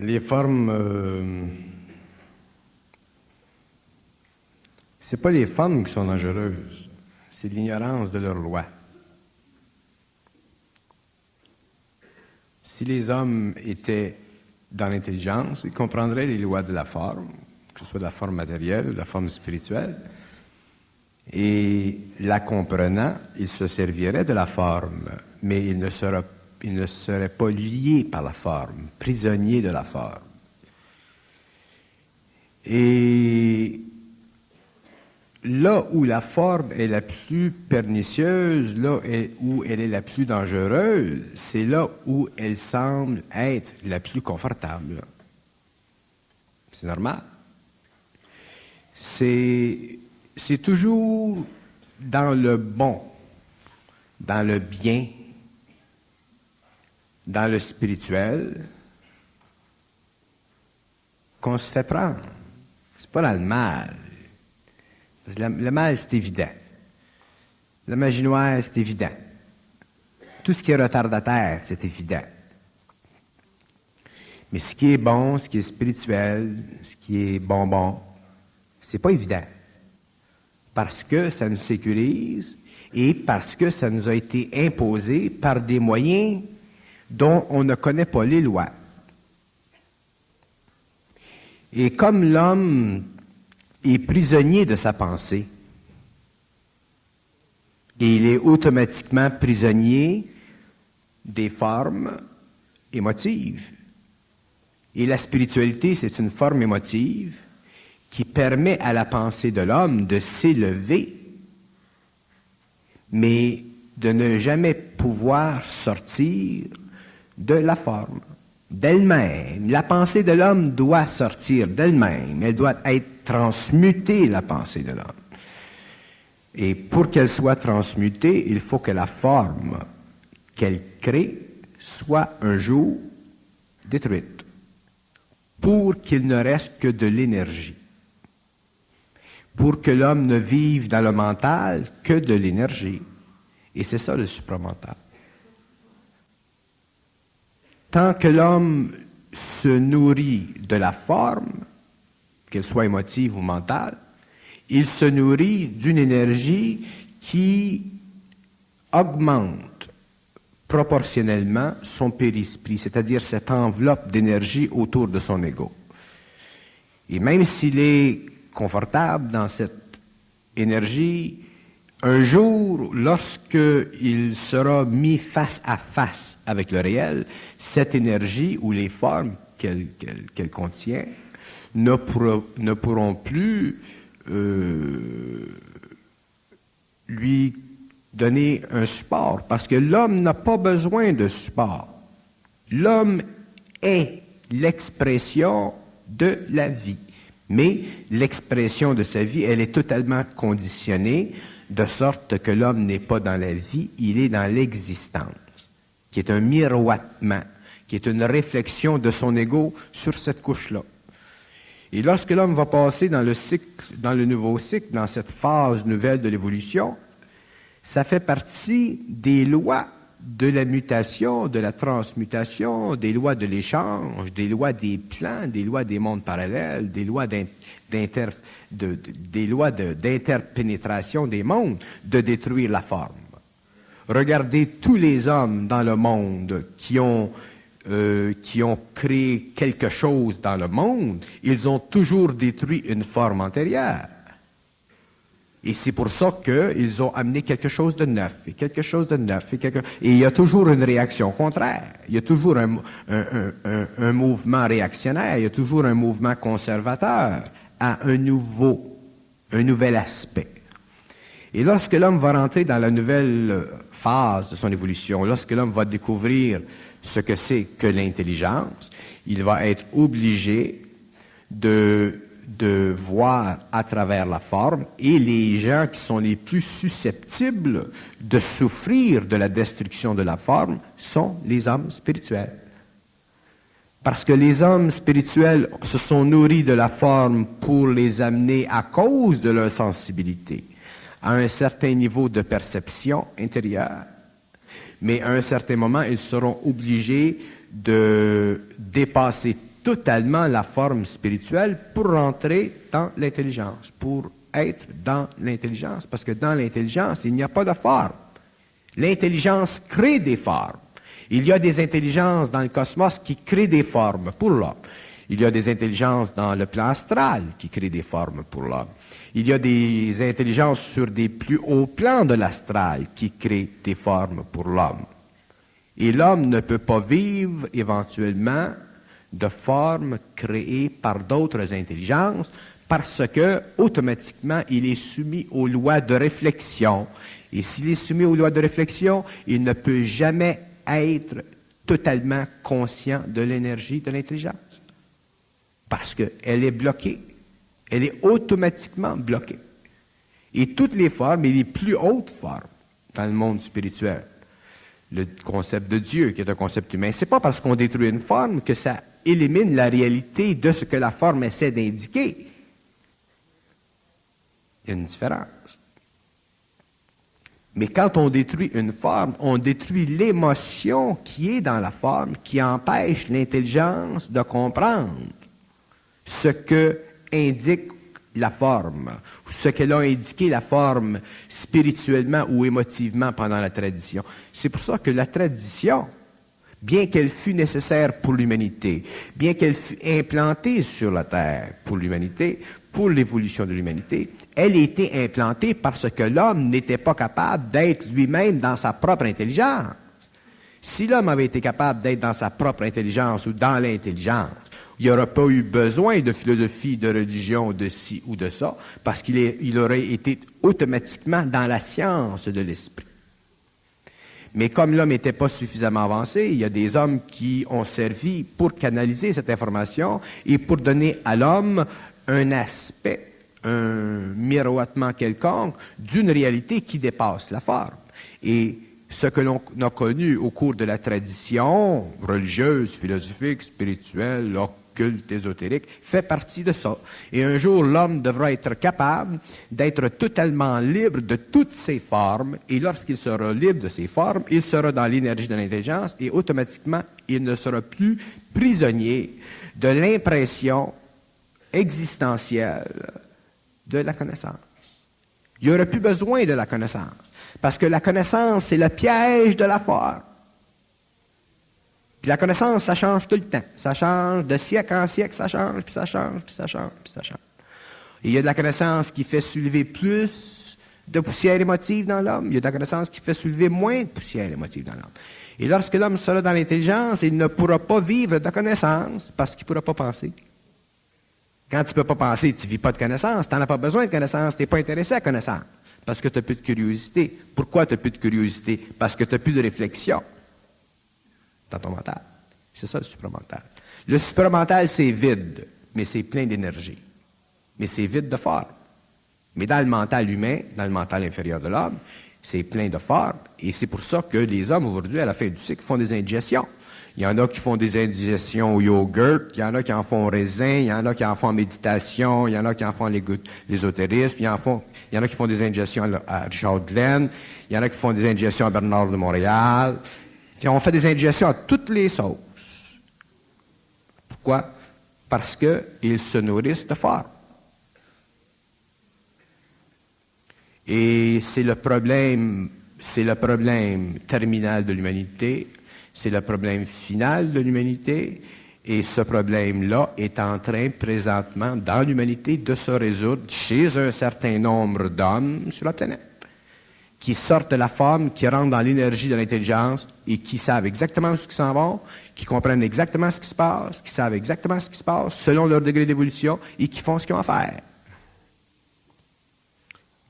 Les formes, c'est pas les formes qui sont dangereuses, c'est l'ignorance de leurs lois. Si les hommes étaient dans l'intelligence, ils comprendraient les lois de la forme, que ce soit de la forme matérielle ou de la forme spirituelle, et la comprenant, ils se serviraient de la forme, mais ils ne seraient pas liés par la forme, prisonniers de la forme. Et là où la forme est la plus pernicieuse, là où elle est la plus dangereuse, c'est là où elle semble être la plus confortable. C'est normal. C'est toujours dans le bon, dans le bien, dans le spirituel, qu'on se fait prendre. C'est pas dans le mal. Parce que le mal, c'est évident. La magie noire, c'est évident. Tout ce qui est retardataire, c'est évident. Mais ce qui est bon, ce qui est spirituel, ce qui est bonbon, c'est pas évident. Parce que ça nous sécurise et parce que ça nous a été imposé par des moyens dont on ne connaît pas les lois. Et comme l'homme est prisonnier de sa pensée, et il est automatiquement prisonnier des formes émotives. Et la spiritualité, c'est une forme émotive qui permet à la pensée de l'homme de s'élever, mais de ne jamais pouvoir sortir de la forme, d'elle-même. La pensée de l'homme doit sortir d'elle-même, elle doit être transmutée, la pensée de l'homme. Et pour qu'elle soit transmutée, il faut que la forme qu'elle crée soit un jour détruite, pour qu'il ne reste que de l'énergie. Pour que l'homme ne vive dans le mental que de l'énergie. Et c'est ça le supramental. Tant que l'homme se nourrit de la forme, qu'elle soit émotive ou mentale, il se nourrit d'une énergie qui augmente proportionnellement son périsprit, c'est-à-dire cette enveloppe d'énergie autour de son ego. Et même s'il est confortable dans cette énergie, un jour, lorsqu'il sera mis face à face avec le réel, cette énergie ou les formes qu'elle contient ne pourront plus lui donner un support, parce que l'homme n'a pas besoin de support. L'homme est l'expression de la vie. Mais l'expression de sa vie, elle est totalement conditionnée, de sorte que l'homme n'est pas dans la vie, il est dans l'existence, qui est un miroitement, qui est une réflexion de son ego sur cette couche-là. Et lorsque l'homme va passer dans le cycle, dans le nouveau cycle, dans cette phase nouvelle de l'évolution, ça fait partie des lois de la mutation, de la transmutation, des lois de l'échange, des lois des plans, des lois des mondes parallèles, des lois d'interpénétration des mondes, de détruire la forme. Regardez tous les hommes dans le monde qui ont créé quelque chose dans le monde, ils ont toujours détruit une forme antérieure. Et c'est pour ça qu'ils ont amené quelque chose de neuf, et quelque chose de neuf, et il y a toujours une réaction contraire. Il y a toujours un mouvement réactionnaire, il y a toujours un mouvement conservateur à un nouvel aspect. Et lorsque l'homme va rentrer dans la nouvelle phase de son évolution, lorsque l'homme va découvrir ce que c'est que l'intelligence, il va être obligé de voir à travers la forme, et les gens qui sont les plus susceptibles de souffrir de la destruction de la forme sont les hommes spirituels. Parce que les hommes spirituels se sont nourris de la forme pour les amener, à cause de leur sensibilité, à un certain niveau de perception intérieure, mais à un certain moment, ils seront obligés de dépasser totalement la forme spirituelle pour rentrer dans l'intelligence, pour être dans l'intelligence, parce que dans l'intelligence, il n'y a pas de forme. L'intelligence crée des formes. Il y a des intelligences dans le cosmos qui créent des formes pour l'homme. Il y a des intelligences dans le plan astral qui créent des formes pour l'homme. Il y a des intelligences sur des plus hauts plans de l'astral qui créent des formes pour l'homme. Et l'homme ne peut pas vivre éventuellement de formes créées par d'autres intelligences parce que, automatiquement, il est soumis aux lois de réflexion. Et s'il est soumis aux lois de réflexion, il ne peut jamais être totalement conscient de l'énergie de l'intelligence. Parce qu'elle est bloquée. Elle est automatiquement bloquée. Et toutes les formes, et les plus hautes formes dans le monde spirituel, le concept de Dieu, qui est un concept humain, c'est pas parce qu'on détruit une forme que ça élimine la réalité de ce que la forme essaie d'indiquer. Il y a une différence. Mais quand on détruit une forme, on détruit l'émotion qui est dans la forme, qui empêche l'intelligence de comprendre ce que indique la forme, ce qu'elle a indiqué la forme spirituellement ou émotivement pendant la tradition. C'est pour ça que la tradition, bien qu'elle fût nécessaire pour l'humanité, bien qu'elle fût implantée sur la Terre pour l'humanité, pour l'évolution de l'humanité, elle a été implantée parce que l'homme n'était pas capable d'être lui-même dans sa propre intelligence. Si l'homme avait été capable d'être dans sa propre intelligence ou dans l'intelligence, il n'y aurait pas eu besoin de philosophie, de religion, de ci ou de ça, parce qu'il aurait été automatiquement dans la science de l'esprit. Mais comme l'homme n'était pas suffisamment avancé, il y a des hommes qui ont servi pour canaliser cette information et pour donner à l'homme un aspect, un miroitement quelconque d'une réalité qui dépasse la forme. Et ce que l'on a connu au cours de la tradition religieuse, philosophique, spirituelle, occulte, ésotérique, fait partie de ça. Et un jour, l'homme devra être capable d'être totalement libre de toutes ses formes, et lorsqu'il sera libre de ses formes, il sera dans l'énergie de l'intelligence, et automatiquement, il ne sera plus prisonnier de l'impression existentielle de la connaissance. Il n'y aurait plus besoin de la connaissance, parce que la connaissance, c'est le piège de la forme. Puis la connaissance, ça change tout le temps. Ça change de siècle en siècle, ça change, puis ça change, puis ça change, puis ça change. Et il y a de la connaissance qui fait soulever plus de poussière émotive dans l'homme. Il y a de la connaissance qui fait soulever moins de poussière émotive dans l'homme. Et lorsque l'homme sera dans l'intelligence, il ne pourra pas vivre de connaissance parce qu'il ne pourra pas penser. Quand tu ne peux pas penser, tu ne vis pas de connaissance. Tu n'en as pas besoin de connaissance. Tu n'es pas intéressé à la connaissance. Parce que tu n'as plus de curiosité. Pourquoi tu n'as plus de curiosité? Parce que tu n'as plus de réflexion dans ton mental. C'est ça le supramental. Le supramental, c'est vide, mais c'est plein d'énergie. Mais c'est vide de forme. Mais dans le mental humain, dans le mental inférieur de l'homme, c'est plein de forme. Et c'est pour ça que les hommes, aujourd'hui, à la fin du cycle, font des indigestions. Il y en a qui font des indigestions au yogourt, il y en a qui en font au raisin, il y en a qui en font en méditation, il y en a qui en font l'ésotérisme, il y en a qui font des indigestions à Richard Glenn, il y en a qui font des indigestions à Bernard de Montréal. On fait des indigestions à toutes les sauces. Pourquoi? Parce qu'ils se nourrissent de forme. Et c'est le problème terminal de l'humanité, c'est le problème final de l'humanité, et ce problème-là est en train présentement dans l'humanité de se résoudre chez un certain nombre d'hommes sur la planète, qui sortent de la forme, qui rentrent dans l'énergie de l'intelligence et qui savent exactement où ils s'en vont, qui comprennent exactement ce qui se passe, qui savent exactement ce qui se passe selon leur degré d'évolution et qui font ce qu'ils ont à faire.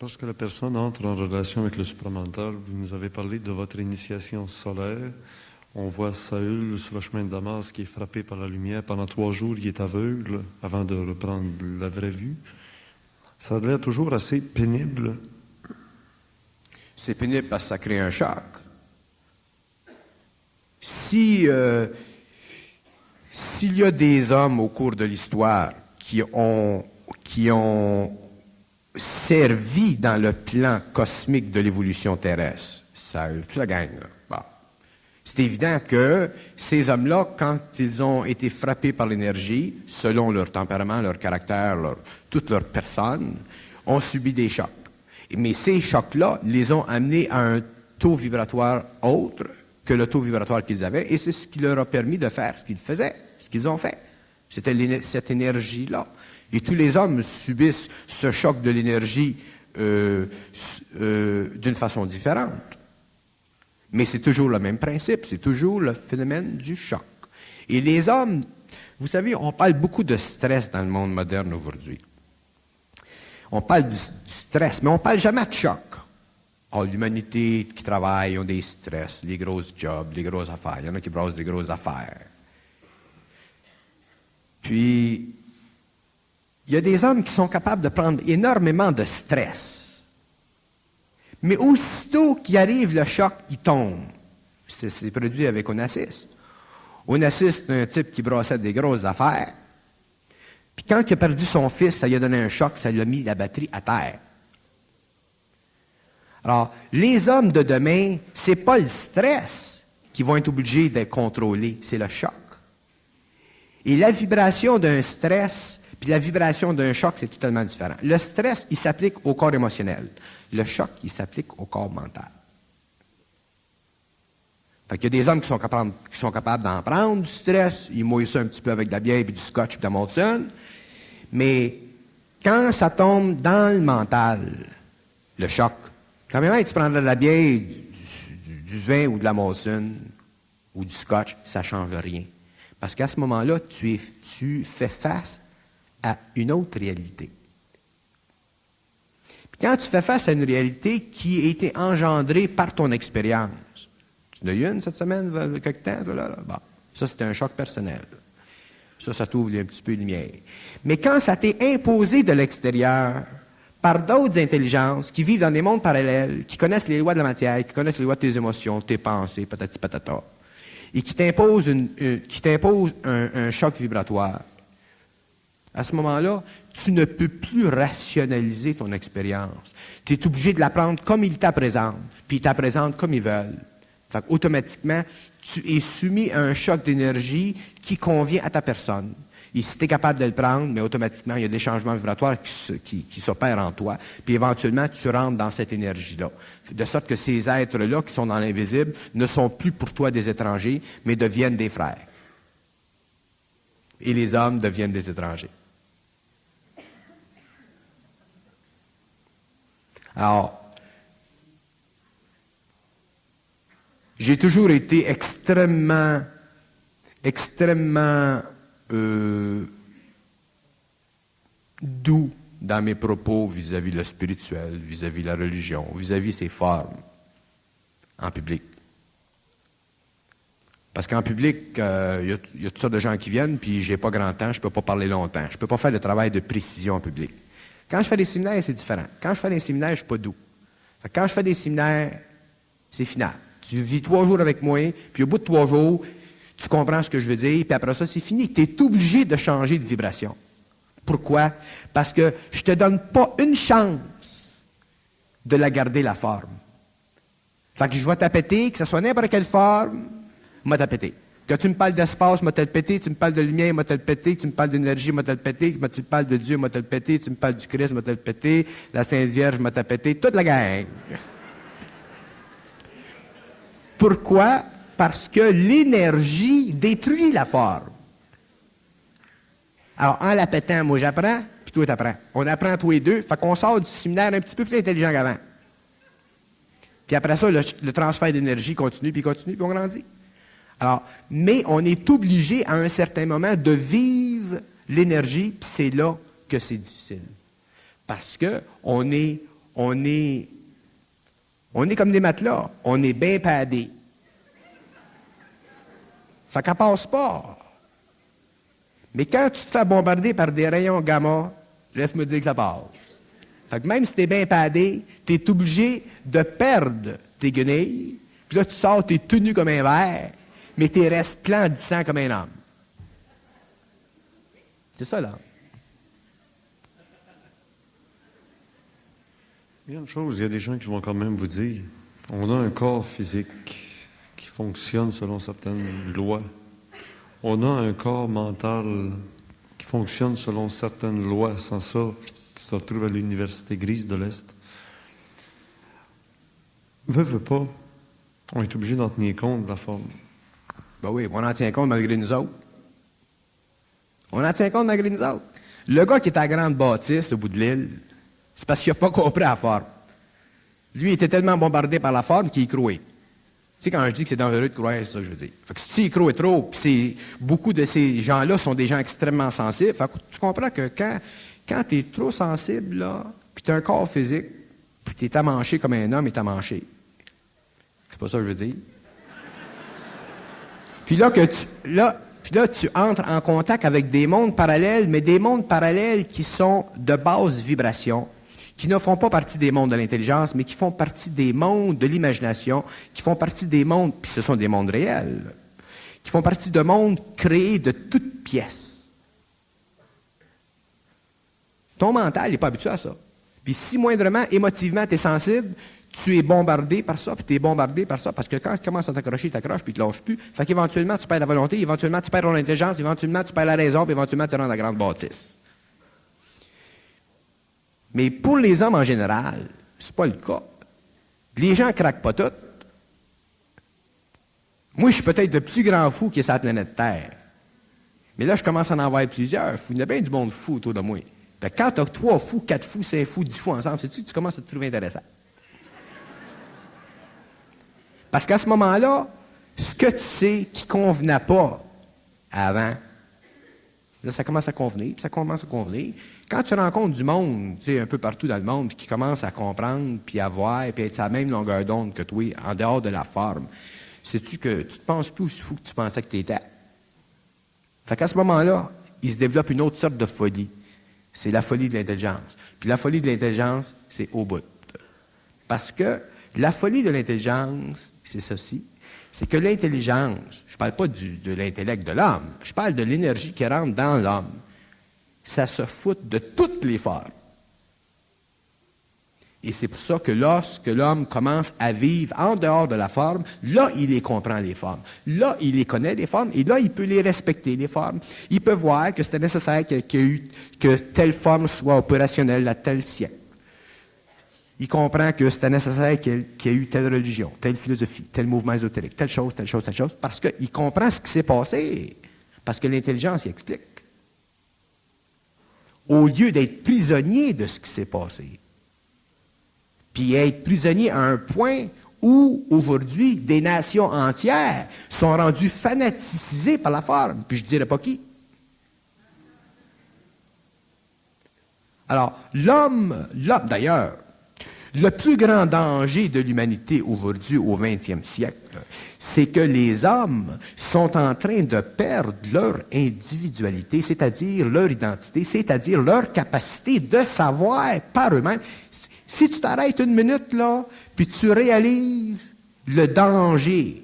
Lorsque la personne entre en relation avec le supramental, vous nous avez parlé de votre initiation solaire. On voit Saül sur le chemin de Damas qui est frappé par la lumière. Pendant 3 jours, il est aveugle avant de reprendre la vraie vue. Ça a l'air toujours assez pénible. C'est pénible parce que ça crée un choc. S'il y a des hommes au cours de l'histoire qui ont servi dans le plan cosmique de l'évolution terrestre, ça, toute la gang, là. Bon. C'est évident que ces hommes-là, quand ils ont été frappés par l'énergie, selon leur tempérament, leur caractère, toute leur personne, ont subi des chocs. Mais ces chocs-là les ont amenés à un taux vibratoire autre que le taux vibratoire qu'ils avaient, et c'est ce qui leur a permis de faire ce qu'ils faisaient, ce qu'ils ont fait. C'était cette énergie-là. Et tous les hommes subissent ce choc de l'énergie d'une façon différente. Mais c'est toujours le même principe, c'est toujours le phénomène du choc. Et les hommes, vous savez, on parle beaucoup de stress dans le monde moderne aujourd'hui. On parle du stress, mais on ne parle jamais de choc. Oh, l'humanité qui travaille, ils ont des stress, les grosses jobs, les grosses affaires. Il y en a qui brassent des grosses affaires. Puis, il y a des hommes qui sont capables de prendre énormément de stress. Mais aussitôt qu'il arrive le choc, il tombe. C'est produit avec Onassis. Onassis, c'est un type qui brassait des grosses affaires. Puis quand il a perdu son fils, ça lui a donné un choc, ça lui a mis la batterie à terre. Alors, les hommes de demain, c'est pas le stress qui vont être obligés d'être contrôlés, c'est le choc. Et la vibration d'un stress puis la vibration d'un choc, c'est totalement différent. Le stress, il s'applique au corps émotionnel. Le choc, il s'applique au corps mental. Fait qu'il y a des hommes qui sont capables d'en prendre du stress, ils mouillent ça un petit peu avec de la bière, puis du scotch, puis de la Molson. Mais quand ça tombe dans le mental, le choc, quand même tu prendrais de la bière, du vin ou de la Molson ou du scotch, ça ne change rien. Parce qu'à ce moment-là, tu fais face à une autre réalité. Puis quand tu fais face à une réalité qui a été engendrée par ton expérience, tu en as eu une cette semaine, quelque temps, toi, là? Bon, ça, c'était un choc personnel. Ça t'ouvre un petit peu de lumière. Mais quand ça t'est imposé de l'extérieur, par d'autres intelligences qui vivent dans des mondes parallèles, qui connaissent les lois de la matière, qui connaissent les lois de tes émotions, tes pensées, patati patata, et qui t'imposent un choc vibratoire, à ce moment-là, tu ne peux plus rationaliser ton expérience. Tu es obligé de la prendre comme ils te la présentent, puis ils te la présentent comme ils veulent. Fait qu'automatiquement, tu es soumis à un choc d'énergie qui convient à ta personne. Et si tu es capable de le prendre, mais automatiquement, il y a des changements vibratoires qui s'opèrent en toi. Puis éventuellement, tu rentres dans cette énergie-là. De sorte que ces êtres-là, qui sont dans l'invisible, ne sont plus pour toi des étrangers, mais deviennent des frères. Et les hommes deviennent des étrangers. Alors, j'ai toujours été extrêmement doux dans mes propos vis-à-vis de le spirituel, vis-à-vis de la religion, vis-à-vis ses formes en public. Parce qu'en public, il y a toutes sortes de gens qui viennent, puis j'ai pas grand temps, je peux pas parler longtemps, je peux pas faire le travail de précision en public. Quand je fais des séminaires, c'est différent. Quand je fais des séminaires, je suis pas doux. Quand je fais des séminaires, c'est final. Tu vis 3 jours avec moi, puis au bout de 3 jours, tu comprends ce que je veux dire, puis après ça, c'est fini. Tu es obligé de changer de vibration. Pourquoi? Parce que je te donne pas une chance de la garder la forme. Fait que je vais t'appéter, que ce soit n'importe quelle forme, moi t'appéter. Que tu me parles d'espace, moi te le péter, tu me parles de lumière, moi te le péter, tu me parles d'énergie, moi te le péter, tu me parles de Dieu, moi te le péter, tu me parles du Christ, moi te le péter, la Sainte Vierge, moi te le péter, toute la gang. Pourquoi? Parce que l'énergie détruit la forme. Alors, en la pétant, moi j'apprends, puis toi t'apprends. On apprend tous les deux, fait qu'on sort du séminaire un petit peu plus intelligent qu'avant. Puis après ça, le transfert d'énergie continue, puis on grandit. Alors, mais on est obligé à un certain moment de vivre l'énergie, puis c'est là que c'est difficile. Parce que on est comme des matelas, on est bien padés. Fait qu'elle passe pas. Mais quand tu te fais bombarder par des rayons gamma, laisse-moi dire que ça passe. Fait que même si t'es bien padé, t'es obligé de perdre tes guenilles, puis là tu sors, t'es tenu comme un verre, mais tu restes resplendissant comme un homme. C'est ça, là. Il y a une chose, il y a des gens qui vont quand même vous dire, on a un corps physique qui fonctionne selon certaines lois. On a un corps mental qui fonctionne selon certaines lois. Sans ça, tu te retrouves à l'Université grise de l'Est. Veux pas, on est obligé d'en tenir compte de la forme. Ben oui, on en tient compte malgré nous autres. On en tient compte malgré nous autres. Le gars qui est à la grande bâtisse au bout de l'île, c'est parce qu'il n'a pas compris la forme. Lui, il était tellement bombardé par la forme qu'il y croyait. Tu sais, quand je dis que c'est dangereux de croire, c'est ça que je veux dire. Fait que si tu y crois trop, puis beaucoup de ces gens-là sont des gens extrêmement sensibles, fait que tu comprends que quand tu es trop sensible, là, puis tu as un corps physique, puis tu es amanché comme un homme est amanché. C'est pas ça que je veux dire. Puis là, tu entres en contact avec des mondes parallèles, mais des mondes parallèles qui sont de basse vibration, qui ne font pas partie des mondes de l'intelligence, mais qui font partie des mondes de l'imagination, qui font partie des mondes, puis ce sont des mondes réels, qui font partie de mondes créés de toutes pièces. Ton mental n'est pas habitué à ça. Puis si moindrement, émotivement, tu es sensible, tu es bombardé par ça, puis tu es bombardé par ça, parce que quand tu commences à t'accrocher, tu t'accroches, puis tu ne te lâches plus. Fait qu'éventuellement, tu perds la volonté, éventuellement, tu perds ton intelligence, éventuellement, tu perds la raison, puis éventuellement, tu rentres dans la grande bâtisse. Mais pour les hommes en général, c'est pas le cas. Les gens craquent pas toutes. Moi, je suis peut-être le plus grand fou qui est sur la planète Terre. Mais là, je commence à en avoir plusieurs. Il y a bien du monde fou autour de moi. Fait que quand tu as 3 fous, 4 fous, 5 fous, 10 fous ensemble, sais-tu, tu commences à te trouver intéressant. Parce qu'à ce moment-là, ce que tu sais qui ne convenait pas avant, là, ça commence à convenir, puis ça commence à convenir. Quand tu rencontres du monde, tu sais, un peu partout dans le monde, puis qui commence à comprendre, puis à voir, puis à être sur la même longueur d'onde que toi, en dehors de la forme, sais-tu que tu te penses plus aussi fou que tu pensais que tu étais? Fait qu'à ce moment-là, il se développe une autre sorte de folie. C'est la folie de l'intelligence. Puis la folie de l'intelligence, c'est au bout. Parce que la folie de l'intelligence, c'est ceci, c'est que l'intelligence, je ne parle pas de l'intellect de l'homme, je parle de l'énergie qui rentre dans l'homme. Ça se fout de toutes les formes. Et c'est pour ça que lorsque l'homme commence à vivre en dehors de la forme, là, il les comprend, les formes. Là, il les connaît, les formes, et là, il peut les respecter, les formes. Il peut voir que c'était nécessaire que telle forme soit opérationnelle à tel siècle. Il comprend que c'était nécessaire qu'il y ait eu telle religion, telle philosophie, tel mouvement ésotérique, telle chose, parce qu'il comprend ce qui s'est passé, parce que l'intelligence y explique. Au lieu d'être prisonnier de ce qui s'est passé, puis être prisonnier à un point où, aujourd'hui, des nations entières sont rendues fanatisées par la forme, puis je ne dirais pas qui. Alors, l'homme, d'ailleurs, le plus grand danger de l'humanité aujourd'hui, au 20e siècle, c'est que les hommes sont en train de perdre leur individualité, c'est-à-dire leur identité, c'est-à-dire leur capacité de savoir par eux-mêmes. Si tu t'arrêtes une minute, là, puis tu réalises le danger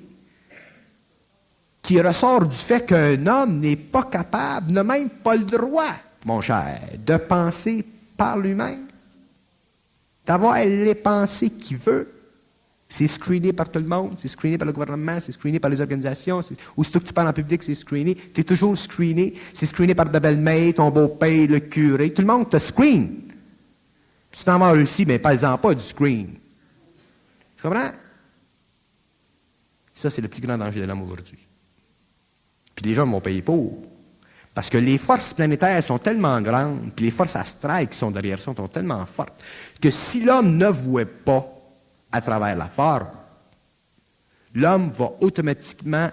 qui ressort du fait qu'un homme n'est pas capable, n'a même pas le droit, mon cher, de penser par lui-même, d'avoir les pensées qu'il veut. C'est screené par tout le monde, c'est screené par le gouvernement, c'est screené par les organisations. Aussitôt que tu parles en public, c'est screené. Tu es toujours screené. C'est screené par ta belle-mère, ton beau-père, le curé. Tout le monde te screen. Tu t'en vas aussi, mais parle-en pas du screen. Tu comprends? Ça, c'est le plus grand danger de l'homme aujourd'hui. Puis les gens m'ont payé pour. Parce que les forces planétaires sont tellement grandes, puis les forces astrales qui sont derrière ça sont tellement fortes, que si l'homme ne voit pas à travers la forme, l'homme va automatiquement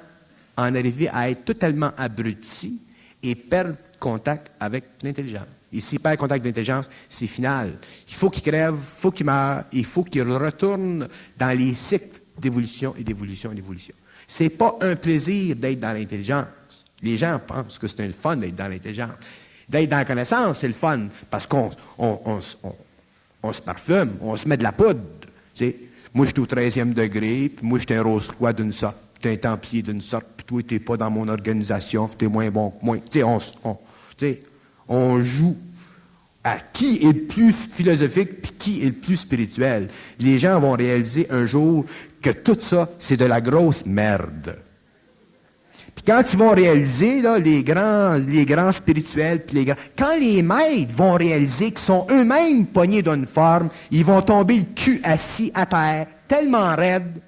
en arriver à être totalement abruti et perdre contact avec l'intelligence. Et s'il perd contact avec l'intelligence, c'est final. Il faut qu'il crève, il faut qu'il meure, il faut qu'il retourne dans les cycles d'évolution et d'évolution et d'évolution. C'est pas un plaisir d'être dans l'intelligence. Les gens pensent que c'est un fun d'être dans l'intelligence. D'être dans la connaissance, c'est le fun, parce qu'on se parfume, on se met de la poudre. Tu sais. Moi, j'étais au 13e degré, puis moi, j'étais un rose-croix d'une sorte, puis t'es un templier d'une sorte, puis toi, t'es pas dans mon organisation, puis t'es moins bon que moi. Tu sais, on joue. à qui est le plus philosophique puis qui est le plus spirituel. Les gens vont réaliser un jour que tout ça, c'est de la grosse merde. Puis quand ils vont réaliser, là, les grands spirituels, puis quand les maîtres vont réaliser qu'ils sont eux-mêmes pognés d'une forme, ils vont tomber le cul assis à terre, tellement raide,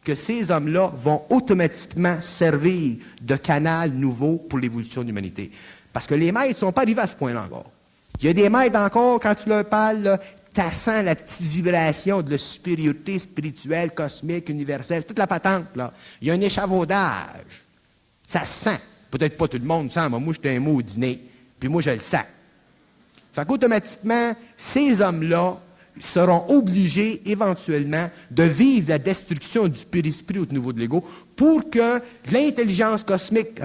que ces hommes-là vont automatiquement servir de canal nouveau pour l'évolution de l'humanité. Parce que les maîtres ne sont pas arrivés à ce point-là encore. Il y a des maîtres encore, quand tu leur parles, tu sens la petite vibration de la supériorité spirituelle, cosmique, universelle, toute la patente, là. Il y a un échafaudage. Ça se sent. Peut-être pas tout le monde sent, mais moi, j'étais un mot au dîner, puis moi, je le sens. Fait qu'automatiquement, ces hommes-là seront obligés, éventuellement, de vivre la destruction du périsprit au niveau de l'ego pour que l'intelligence cosmique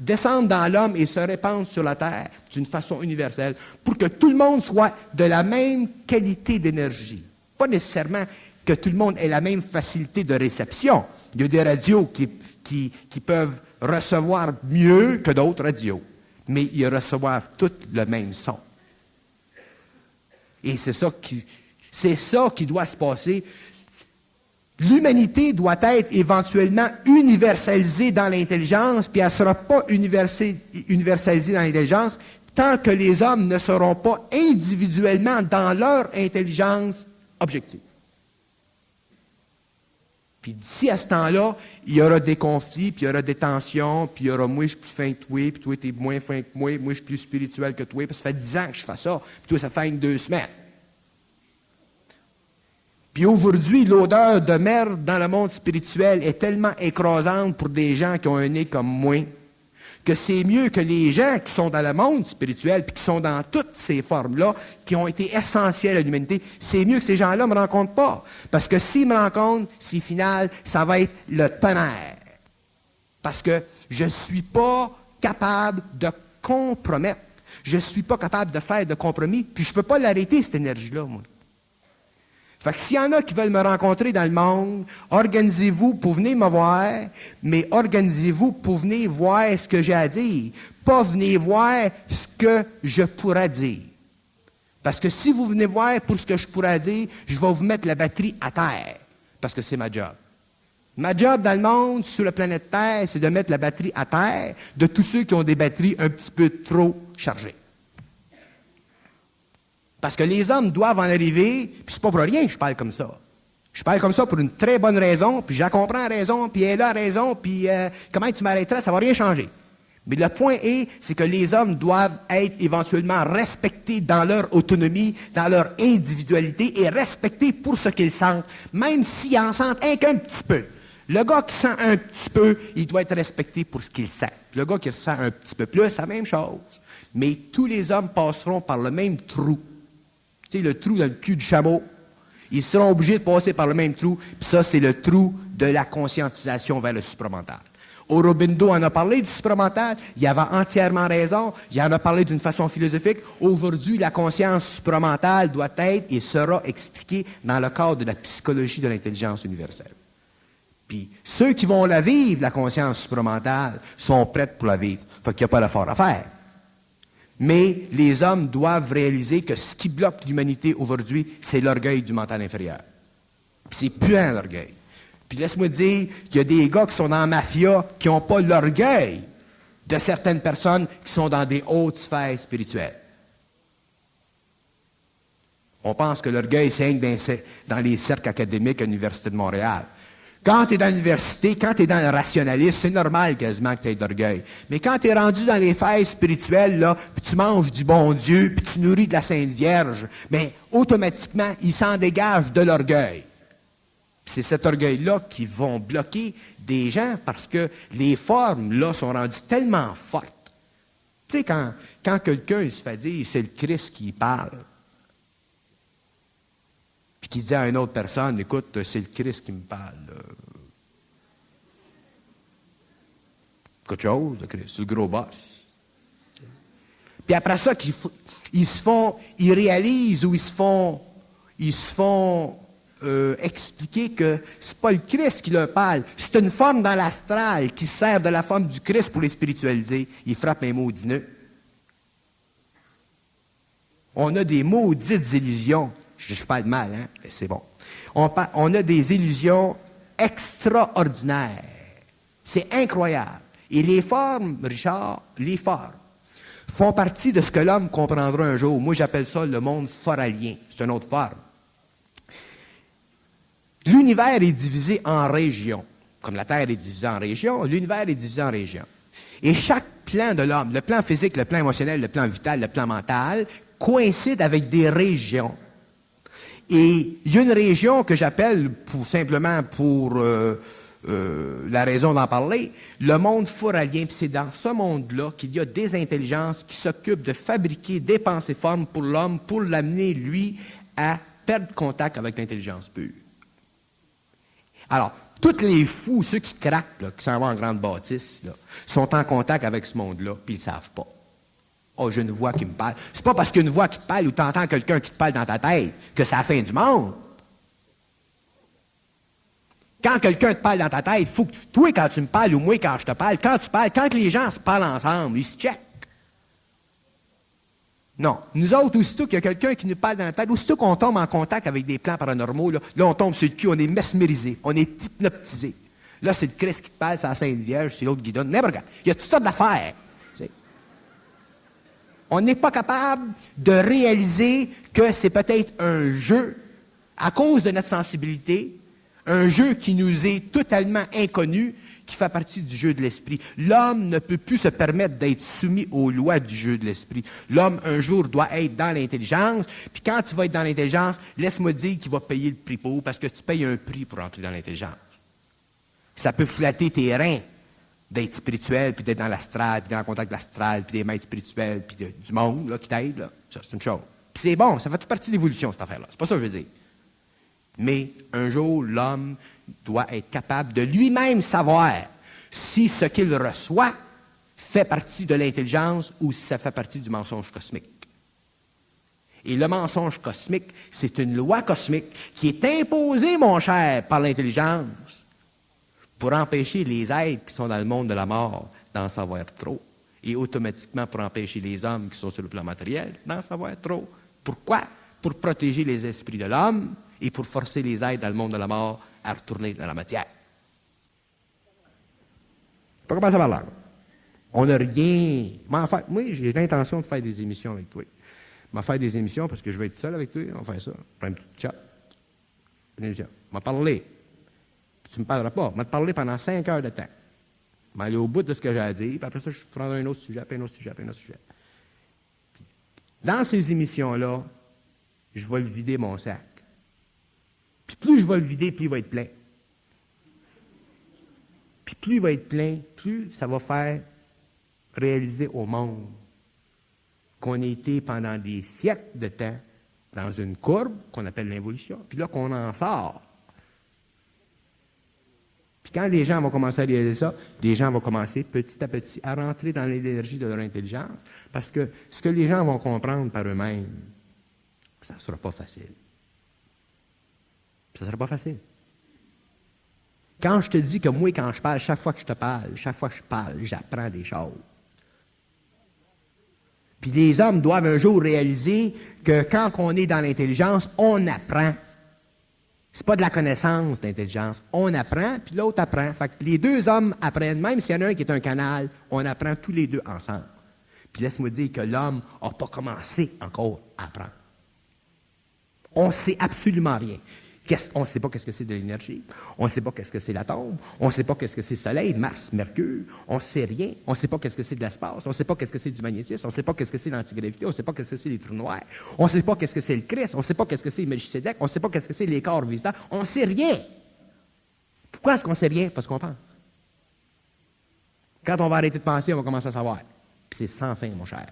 descende dans l'homme et se répande sur la Terre d'une façon universelle, pour que tout le monde soit de la même qualité d'énergie. Pas nécessairement que tout le monde ait la même facilité de réception. Il y a des radios qui peuvent recevoir mieux que d'autres radios, mais ils reçoivent tous le même son. Et c'est ça qui doit se passer. L'humanité doit être éventuellement universalisée dans l'intelligence, puis elle ne sera pas universalisée dans l'intelligence tant que les hommes ne seront pas individuellement dans leur intelligence objective. Puis d'ici à ce temps-là, il y aura des conflits, puis il y aura des tensions, puis il y aura moi, je suis plus fin que toi, puis toi, tu es moins fin que moi je suis plus spirituel que toi, parce que ça fait 10 ans que je fais ça, puis toi, ça fait 2 semaines. Puis aujourd'hui, l'odeur de merde dans le monde spirituel est tellement écrasante pour des gens qui ont un nez comme moi, que c'est mieux que les gens qui sont dans le monde spirituel, puis qui sont dans toutes ces formes-là, qui ont été essentielles à l'humanité, c'est mieux que ces gens-là ne me rencontrent pas. Parce que s'ils me rencontrent, si final, ça va être le tonnerre. Parce que je ne suis pas capable de compromettre. Je ne suis pas capable de faire de compromis, puis je ne peux pas l'arrêter, cette énergie-là, moi. Fait que s'il y en a qui veulent me rencontrer dans le monde, organisez-vous pour venir me voir, mais organisez-vous pour venir voir ce que j'ai à dire, pas venir voir ce que je pourrais dire. Parce que si vous venez voir pour ce que je pourrais dire, je vais vous mettre la batterie à terre, parce que c'est ma job. Ma job dans le monde, sur la planète Terre, c'est de mettre la batterie à terre de tous ceux qui ont des batteries un petit peu trop chargées. Parce que les hommes doivent en arriver, puis c'est pas pour rien que je parle comme ça. Je parle comme ça pour une très bonne raison, puis je la comprends à raison, puis elle a raison, puis comment tu m'arrêteras, ça va rien changer. Mais le point est, c'est que les hommes doivent être éventuellement respectés dans leur autonomie, dans leur individualité, et respectés pour ce qu'ils sentent, même s'ils en sentent qu'un petit peu. Le gars qui sent un petit peu, il doit être respecté pour ce qu'il sent. Le gars qui ressent un petit peu plus, c'est la même chose. Mais tous les hommes passeront par le même trou. Tu sais, le trou dans le cul du chameau, ils seront obligés de passer par le même trou, puis ça, c'est le trou de la conscientisation vers le supramental. Aurobindo en a parlé du supramental, il avait entièrement raison, il en a parlé d'une façon philosophique. Aujourd'hui, la conscience supramentale doit être et sera expliquée dans le cadre de la psychologie de l'intelligence universelle. Puis, ceux qui vont la vivre, la conscience supramentale, sont prêts pour la vivre. Fait qu'il n'y a pas d'effort à faire. Mais les hommes doivent réaliser que ce qui bloque l'humanité aujourd'hui, c'est l'orgueil du mental inférieur. Puis c'est puant, l'orgueil. Puis laisse-moi dire qu'il y a des gars qui sont dans la mafia qui n'ont pas l'orgueil de certaines personnes qui sont dans des hautes sphères spirituelles. On pense que l'orgueil, c'est dans les cercles académiques à l'Université de Montréal. Quand tu es dans l'université, quand tu es dans le rationalisme, c'est normal quasiment que tu aies de l'orgueil. Mais quand tu es rendu dans les failles spirituelles, là, puis tu manges du bon Dieu, puis tu nourris de la Sainte Vierge, bien, automatiquement, il s'en dégage de l'orgueil. Puis c'est cet orgueil-là qui vont bloquer des gens parce que les formes, là, sont rendues tellement fortes. Tu sais, quand quelqu'un il se fait dire, c'est le Christ qui parle, puis qui dit à une autre personne, écoute, c'est le Christ qui me parle. Quelque chose, le Christ, c'est le gros boss. Puis après ça, ils réalisent ou ils se font expliquer que c'est pas le Christ qui leur parle, c'est une forme dans l'astral qui sert de la forme du Christ pour les spiritualiser. Ils frappent un maudit nœud. On a des maudites illusions. Je parle mal, hein? Mais c'est bon. On a des illusions extraordinaires. C'est incroyable. Et les formes, Richard, les formes, font partie de ce que l'homme comprendra un jour. Moi, j'appelle ça le monde foralien. C'est une autre forme. L'univers est divisé en régions. Comme la Terre est divisée en régions, l'univers est divisé en régions. Et chaque plan de l'homme, le plan physique, le plan émotionnel, le plan vital, le plan mental, coïncide avec des régions. Et il y a une région que j'appelle, simplement pour la raison d'en parler, le monde foralien. Puis c'est dans ce monde-là qu'il y a des intelligences qui s'occupent de fabriquer des pensées formes pour l'homme, pour l'amener, lui, à perdre contact avec l'intelligence pure. Alors, tous les fous, ceux qui craquent, là, qui s'en vont en grande bâtisse, là, sont en contact avec ce monde-là, puis ils ne savent pas. Oh, j'ai une voix qui me parle. C'est pas parce qu'il y a une voix qui te parle ou tu entends quelqu'un qui te parle dans ta tête que c'est la fin du monde. Quand quelqu'un te parle dans ta tête, il faut que toi, quand tu me parles, ou moi, quand je te parle, quand tu parles, quand les gens se parlent ensemble, ils se checkent. Non. Nous autres, aussitôt qu'il y a quelqu'un qui nous parle dans la tête, aussitôt qu'on tombe en contact avec des plans paranormaux, là, on tombe sur le cul, on est mesmérisé, on est hypnotisé. Là, c'est le Christ qui te parle, c'est la Sainte Vierge, c'est l'autre qui donne. N'importe quoi. Il y a toutes sortes d'affaires. T'sais. On n'est pas capable de réaliser que c'est peut-être un jeu, à cause de notre sensibilité, un jeu qui nous est totalement inconnu, qui fait partie du jeu de l'esprit. L'homme ne peut plus se permettre d'être soumis aux lois du jeu de l'esprit. L'homme, un jour, doit être dans l'intelligence, puis quand tu vas être dans l'intelligence, laisse-moi dire qu'il va payer le prix pour, parce que tu payes un prix pour entrer dans l'intelligence. Ça peut flatter tes reins d'être spirituel, puis d'être dans l'astral, puis dans le contact de l'astral, puis des maîtres spirituels, puis du monde là, qui t'aide. Là. Ça, c'est une chose. Puis c'est bon, ça fait toute partie de l'évolution, cette affaire-là. C'est pas ça que je veux dire. Mais un jour, l'homme doit être capable de lui-même savoir si ce qu'il reçoit fait partie de l'intelligence ou si ça fait partie du mensonge cosmique. Et le mensonge cosmique, c'est une loi cosmique qui est imposée, mon cher, par l'intelligence pour empêcher les êtres qui sont dans le monde de la mort d'en savoir trop. Et automatiquement pour empêcher les hommes qui sont sur le plan matériel d'en savoir trop. Pourquoi? Pour protéger les esprits de l'homme et pour forcer les êtres dans le monde de la mort à retourner dans la matière. Pas commencer par là. On n'a rien. Mais en fait, moi, j'ai l'intention de faire des émissions avec toi. Je vais faire des émissions parce que je vais être seul avec toi. On va faire ça. On prend une petite chat. Une émission. On va parler. Puis tu ne me parleras pas. On va te parler pendant 5 heures de temps. Je vais aller au bout de ce que j'ai à dire. Puis après ça, je prendrai un autre sujet, puis un autre sujet, puis un autre sujet. Puis, dans ces émissions-là, je vais le vider mon sac. Puis plus je vais le vider, plus il va être plein. Puis plus il va être plein, plus ça va faire réaliser au monde qu'on a été pendant des siècles de temps dans une courbe qu'on appelle l'involution. Puis là, qu'on en sort. Puis quand les gens vont commencer à réaliser ça, les gens vont commencer petit à petit à rentrer dans l'énergie de leur intelligence. Parce que ce que les gens vont comprendre par eux-mêmes, ça ne sera pas facile. Ça ne sera pas facile. Quand je te dis que moi, quand je parle, chaque fois que je parle, j'apprends des choses. Puis les hommes doivent un jour réaliser que quand on est dans l'intelligence, on apprend. C'est pas de la connaissance d'intelligence. On apprend, puis l'autre apprend. Fait que les deux hommes apprennent, même s'il y en a un qui est un canal, on apprend tous les deux ensemble. Puis laisse-moi dire que l'homme n'a pas commencé encore à apprendre. On ne sait absolument rien. On ne sait pas qu'est-ce que c'est de l'énergie. On ne sait pas qu'est-ce que c'est l'atome. On ne sait pas qu'est-ce que c'est le Soleil, Mars, Mercure. On ne sait rien. On ne sait pas qu'est-ce que c'est de l'espace. On ne sait pas qu'est-ce que c'est du magnétisme. On ne sait pas qu'est-ce que c'est l'antigravité. On ne sait pas qu'est-ce que c'est les trous noirs. On ne sait pas qu'est-ce que c'est le Christ. On ne sait pas qu'est-ce que c'est le Melchisédek. On ne sait pas qu'est-ce que c'est les corps visitants. On ne sait rien. Pourquoi est-ce qu'on ne sait rien? Parce qu'on pense. Quand on va arrêter de penser, on va commencer à savoir. Puis c'est sans fin, mon cher.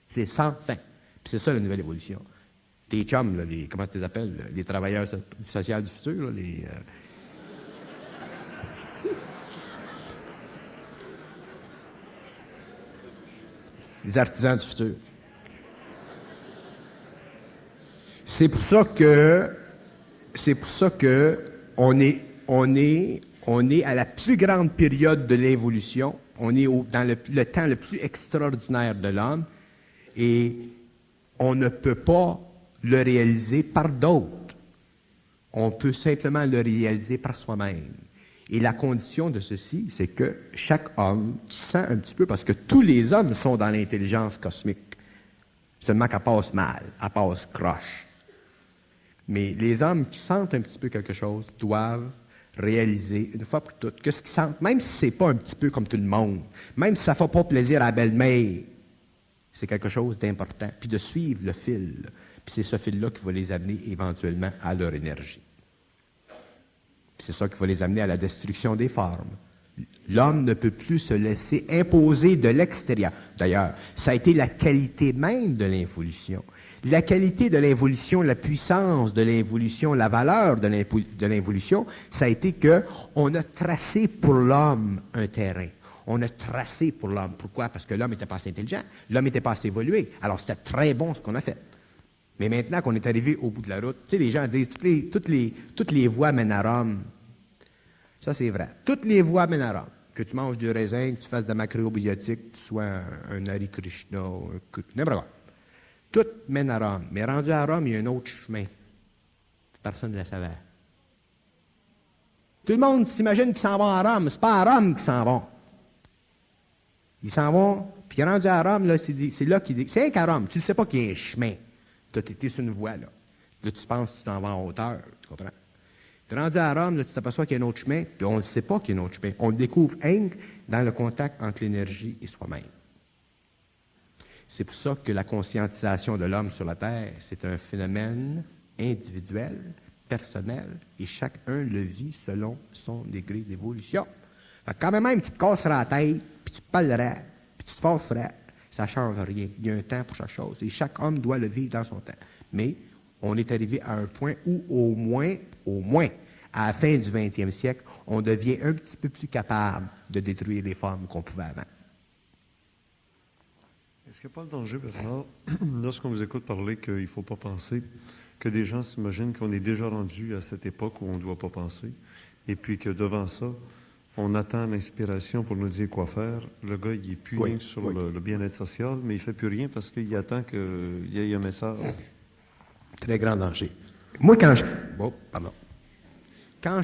C'est sans fin. Puis c'est ça la nouvelle évolution. Les chums, là, comment tu les appelles? Les travailleurs sociaux du futur, là, les artisans du futur. C'est pour ça que on est à la plus grande période de l'évolution. On est dans le temps le plus extraordinaire de l'homme et on ne peut pas le réaliser par d'autres. On peut simplement le réaliser par soi-même. Et la condition de ceci, c'est que chaque homme qui sent un petit peu, parce que tous les hommes sont dans l'intelligence cosmique, seulement qu'elle passe mal, elle passe croche. Mais les hommes qui sentent un petit peu quelque chose doivent réaliser une fois pour toutes que ce qu'ils sentent, même si c'est pas un petit peu comme tout le monde, même si ça ne fait pas plaisir à la belle-mère, c'est quelque chose d'important. Puis de suivre le fil. Puis c'est ce fil-là qui va les amener éventuellement à leur énergie. Puis c'est ça qui va les amener à la destruction des formes. L'homme ne peut plus se laisser imposer de l'extérieur. D'ailleurs, ça a été la qualité même de l'involution. La qualité de l'involution, la puissance de l'involution, la valeur de l'involution, ça a été qu'on a tracé pour l'homme un terrain. On a tracé pour l'homme. Pourquoi? Parce que l'homme n'était pas assez intelligent. L'homme n'était pas assez évolué. Alors, c'était très bon ce qu'on a fait. Mais maintenant qu'on est arrivé au bout de la route, tu sais, les gens disent toutes les voies mènent à Rome. Ça, c'est vrai. Toutes les voies mènent à Rome. Que tu manges du raisin, que tu fasses de la macrobiotique, que tu sois un Hare Krishna, n'importe quoi. Tout mène à Rome. Mais rendu à Rome, il y a un autre chemin. Personne ne le savait. Tout le monde s'imagine qu'ils s'en vont à Rome. C'est pas à Rome qu'ils s'en vont. Ils s'en vont, puis rendu à Rome, là, c'est là qu'ils... C'est qu'à Rome, tu ne sais pas qu'il y a un chemin. Tu as été sur une voie, là. Là, tu penses que tu t'en vas en hauteur, tu comprends? Tu es rendu à Rome, là, tu t'aperçois qu'il y a un autre chemin, puis on ne sait pas qu'il y a un autre chemin. On le découvre dans le contact entre l'énergie et soi-même. C'est pour ça que la conscientisation de l'homme sur la Terre, c'est un phénomène individuel, personnel, et chacun le vit selon son degré d'évolution. Fait que quand même, tu te casseras la tête, puis tu te parlerais, puis tu te fâcherais, ça ne change rien. Il y a un temps pour chaque chose, et chaque homme doit le vivre dans son temps. Mais on est arrivé à un point où, au moins, à la fin du 20e siècle, on devient un petit peu plus capable de détruire les formes qu'on pouvait avant. Est-ce qu'il n'y a pas le danger, Bernard, lorsqu'on vous écoute parler qu'il ne faut pas penser, que des gens s'imaginent qu'on est déjà rendu à cette époque où on ne doit pas penser, et puis que devant ça, on attend l'inspiration pour nous dire quoi faire. Le gars, il n'est plus rien sur le bien-être social, mais il ne fait plus rien parce qu'il attend qu'il y ait un message. Très grand danger. Moi, quand je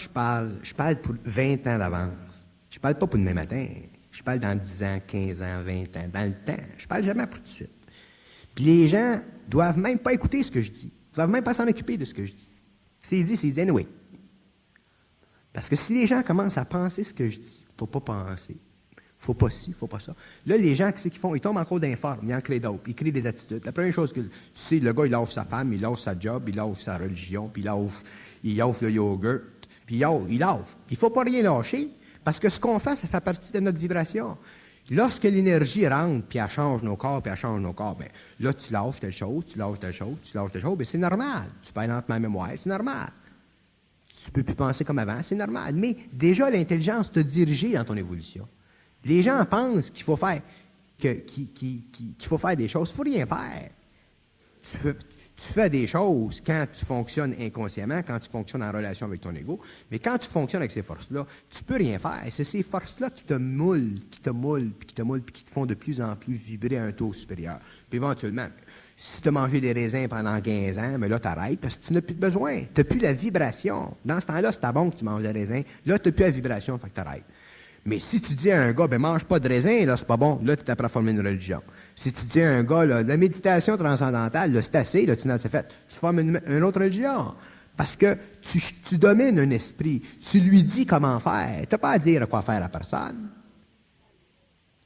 parle pour 20 ans d'avance. Je ne parle pas pour demain matin. Je parle dans 10 ans, 15 ans, 20 ans, dans le temps. Je parle jamais pour tout de suite. Puis les gens doivent même pas écouter ce que je dis. Ils doivent même pas s'en occuper de ce que je dis. C'est dit anyway. Parce que si les gens commencent à penser ce que je dis, il ne faut pas penser. Faut pas ci, faut pas ça. Là, les gens, qu'est-ce qu'ils font? Ils tombent en cours d'informe, ils en créent d'autres, ils créent des attitudes. La première chose que tu sais, le gars, il offre sa femme, il offre sa job, il offre sa religion, puis il offre le yoghurt, puis il offre. Il ne faut pas rien lâcher, parce que ce qu'on fait, ça fait partie de notre vibration. Lorsque l'énergie rentre, puis elle change nos corps, bien là, tu lâches telle chose, bien c'est normal. Tu perds lentement la mémoire, c'est normal. Tu ne peux plus penser comme avant, c'est normal. Mais déjà, l'intelligence t'a dirigé dans ton évolution. Les gens pensent qu'il faut faire qu'il faut faire des choses. Il ne faut rien faire. Tu fais des choses quand tu fonctionnes inconsciemment, quand tu fonctionnes en relation avec ton ego, mais quand tu fonctionnes avec ces forces-là, tu ne peux rien faire. C'est ces forces-là qui te moulent, puis qui te font de plus en plus vibrer à un taux supérieur. Puis éventuellement, si tu as mangé des raisins pendant 15 ans, mais là, tu arrêtes parce que tu n'as plus de besoin. Tu n'as plus la vibration. Dans ce temps-là, c'est bon que tu manges des raisins. Là, tu n'as plus la vibration, fait que tu arrêtes. Mais si tu dis à un gars, mange pas de raisin, là, c'est pas bon, là, tu t'apprends à former une religion. Si tu dis à un gars, là, la méditation transcendantale, là, c'est assez, là, tu n'as assez fait, tu formes une autre religion. Parce que tu domines un esprit, tu lui dis comment faire. Tu n'as pas à dire quoi faire à personne.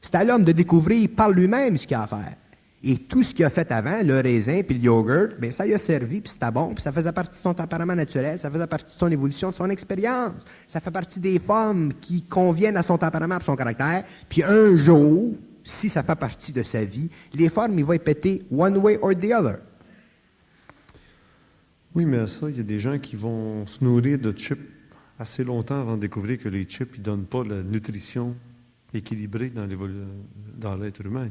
C'est à l'homme de découvrir par lui-même ce qu'il a à faire. Et tout ce qu'il a fait avant, le raisin puis le yoghurt, bien, ça y a servi, puis c'était bon, puis ça faisait partie de son tempérament naturel, ça faisait partie de son évolution, de son expérience. Ça fait partie des formes qui conviennent à son tempérament, à son caractère. Puis un jour, si ça fait partie de sa vie, les formes, il va y péter one way or the other. Oui, mais à ça, il y a des gens qui vont se nourrir de chips assez longtemps avant de découvrir que les chips ne donnent pas la nutrition équilibrée dans l'être humain.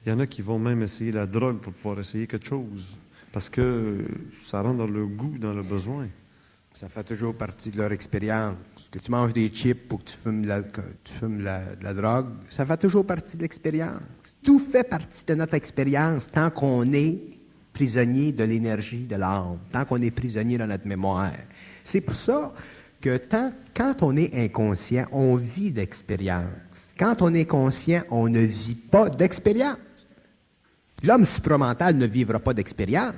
Il y en a qui vont même essayer la drogue pour pouvoir essayer quelque chose, parce que ça rentre dans le goût, dans le besoin. Ça fait toujours partie de leur expérience. Que tu manges des chips ou que tu fumes de la drogue, ça fait toujours partie de l'expérience. Tout fait partie de notre expérience tant qu'on est prisonnier de l'énergie de l'âme, tant qu'on est prisonnier dans notre mémoire. C'est pour ça que quand on est inconscient, on vit d'expérience. Quand on est conscient, on ne vit pas d'expérience. L'homme supramental ne vivra pas d'expérience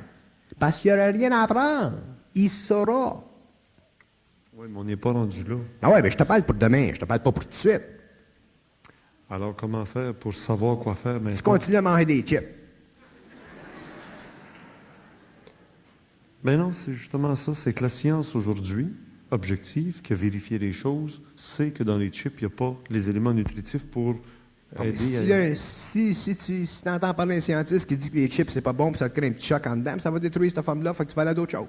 parce qu'il n'y aura rien à apprendre. Il saura. Oui, mais on n'est pas rendu là. Ah ouais, mais je te parle pour demain, je te parle pas pour tout de suite. Alors, comment faire pour savoir quoi faire maintenant? Tu continues à manger des chips. Ben non, c'est justement ça. C'est que la science aujourd'hui, objective, qui a vérifié les choses, sait que dans les chips, il n'y a pas les éléments nutritifs pour aider à... Si tu entends parler d'un scientiste qui dit que les chips, c'est pas bon, puis ça te crée un petit choc en dedans, ça va détruire cette femme-là, fait que tu vas aller à d'autres choses.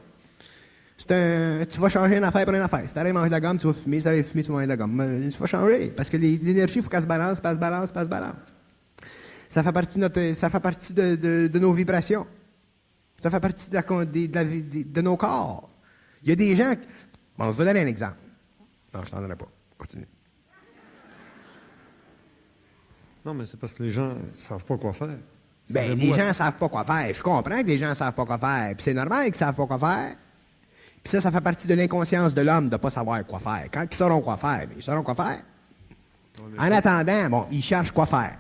Tu vas changer une affaire pour une affaire. Si tu arrêtes de manger de la gomme, tu vas fumer. Si tu arrêtes de fumer, tu vas manger de la gomme. Tu vas changer. Parce que l'énergie, il faut qu'elle se balance, pas se balance, pas se balance. Ça fait partie de nos vibrations. Ça fait partie de nos corps. Il y a des gens... Bon, je vais donner un exemple. Non, je t'en donnerai pas. Continue. Non, mais c'est parce que les gens ne savent pas quoi faire. Ben, les gens ne savent pas quoi faire. Je comprends que les gens ne savent pas quoi faire. Puis c'est normal qu'ils ne savent pas quoi faire. Puis ça fait partie de l'inconscience de l'homme de ne pas savoir quoi faire. Quand ils sauront quoi faire, ils sauront quoi faire. En attendant, bon, ils cherchent quoi faire.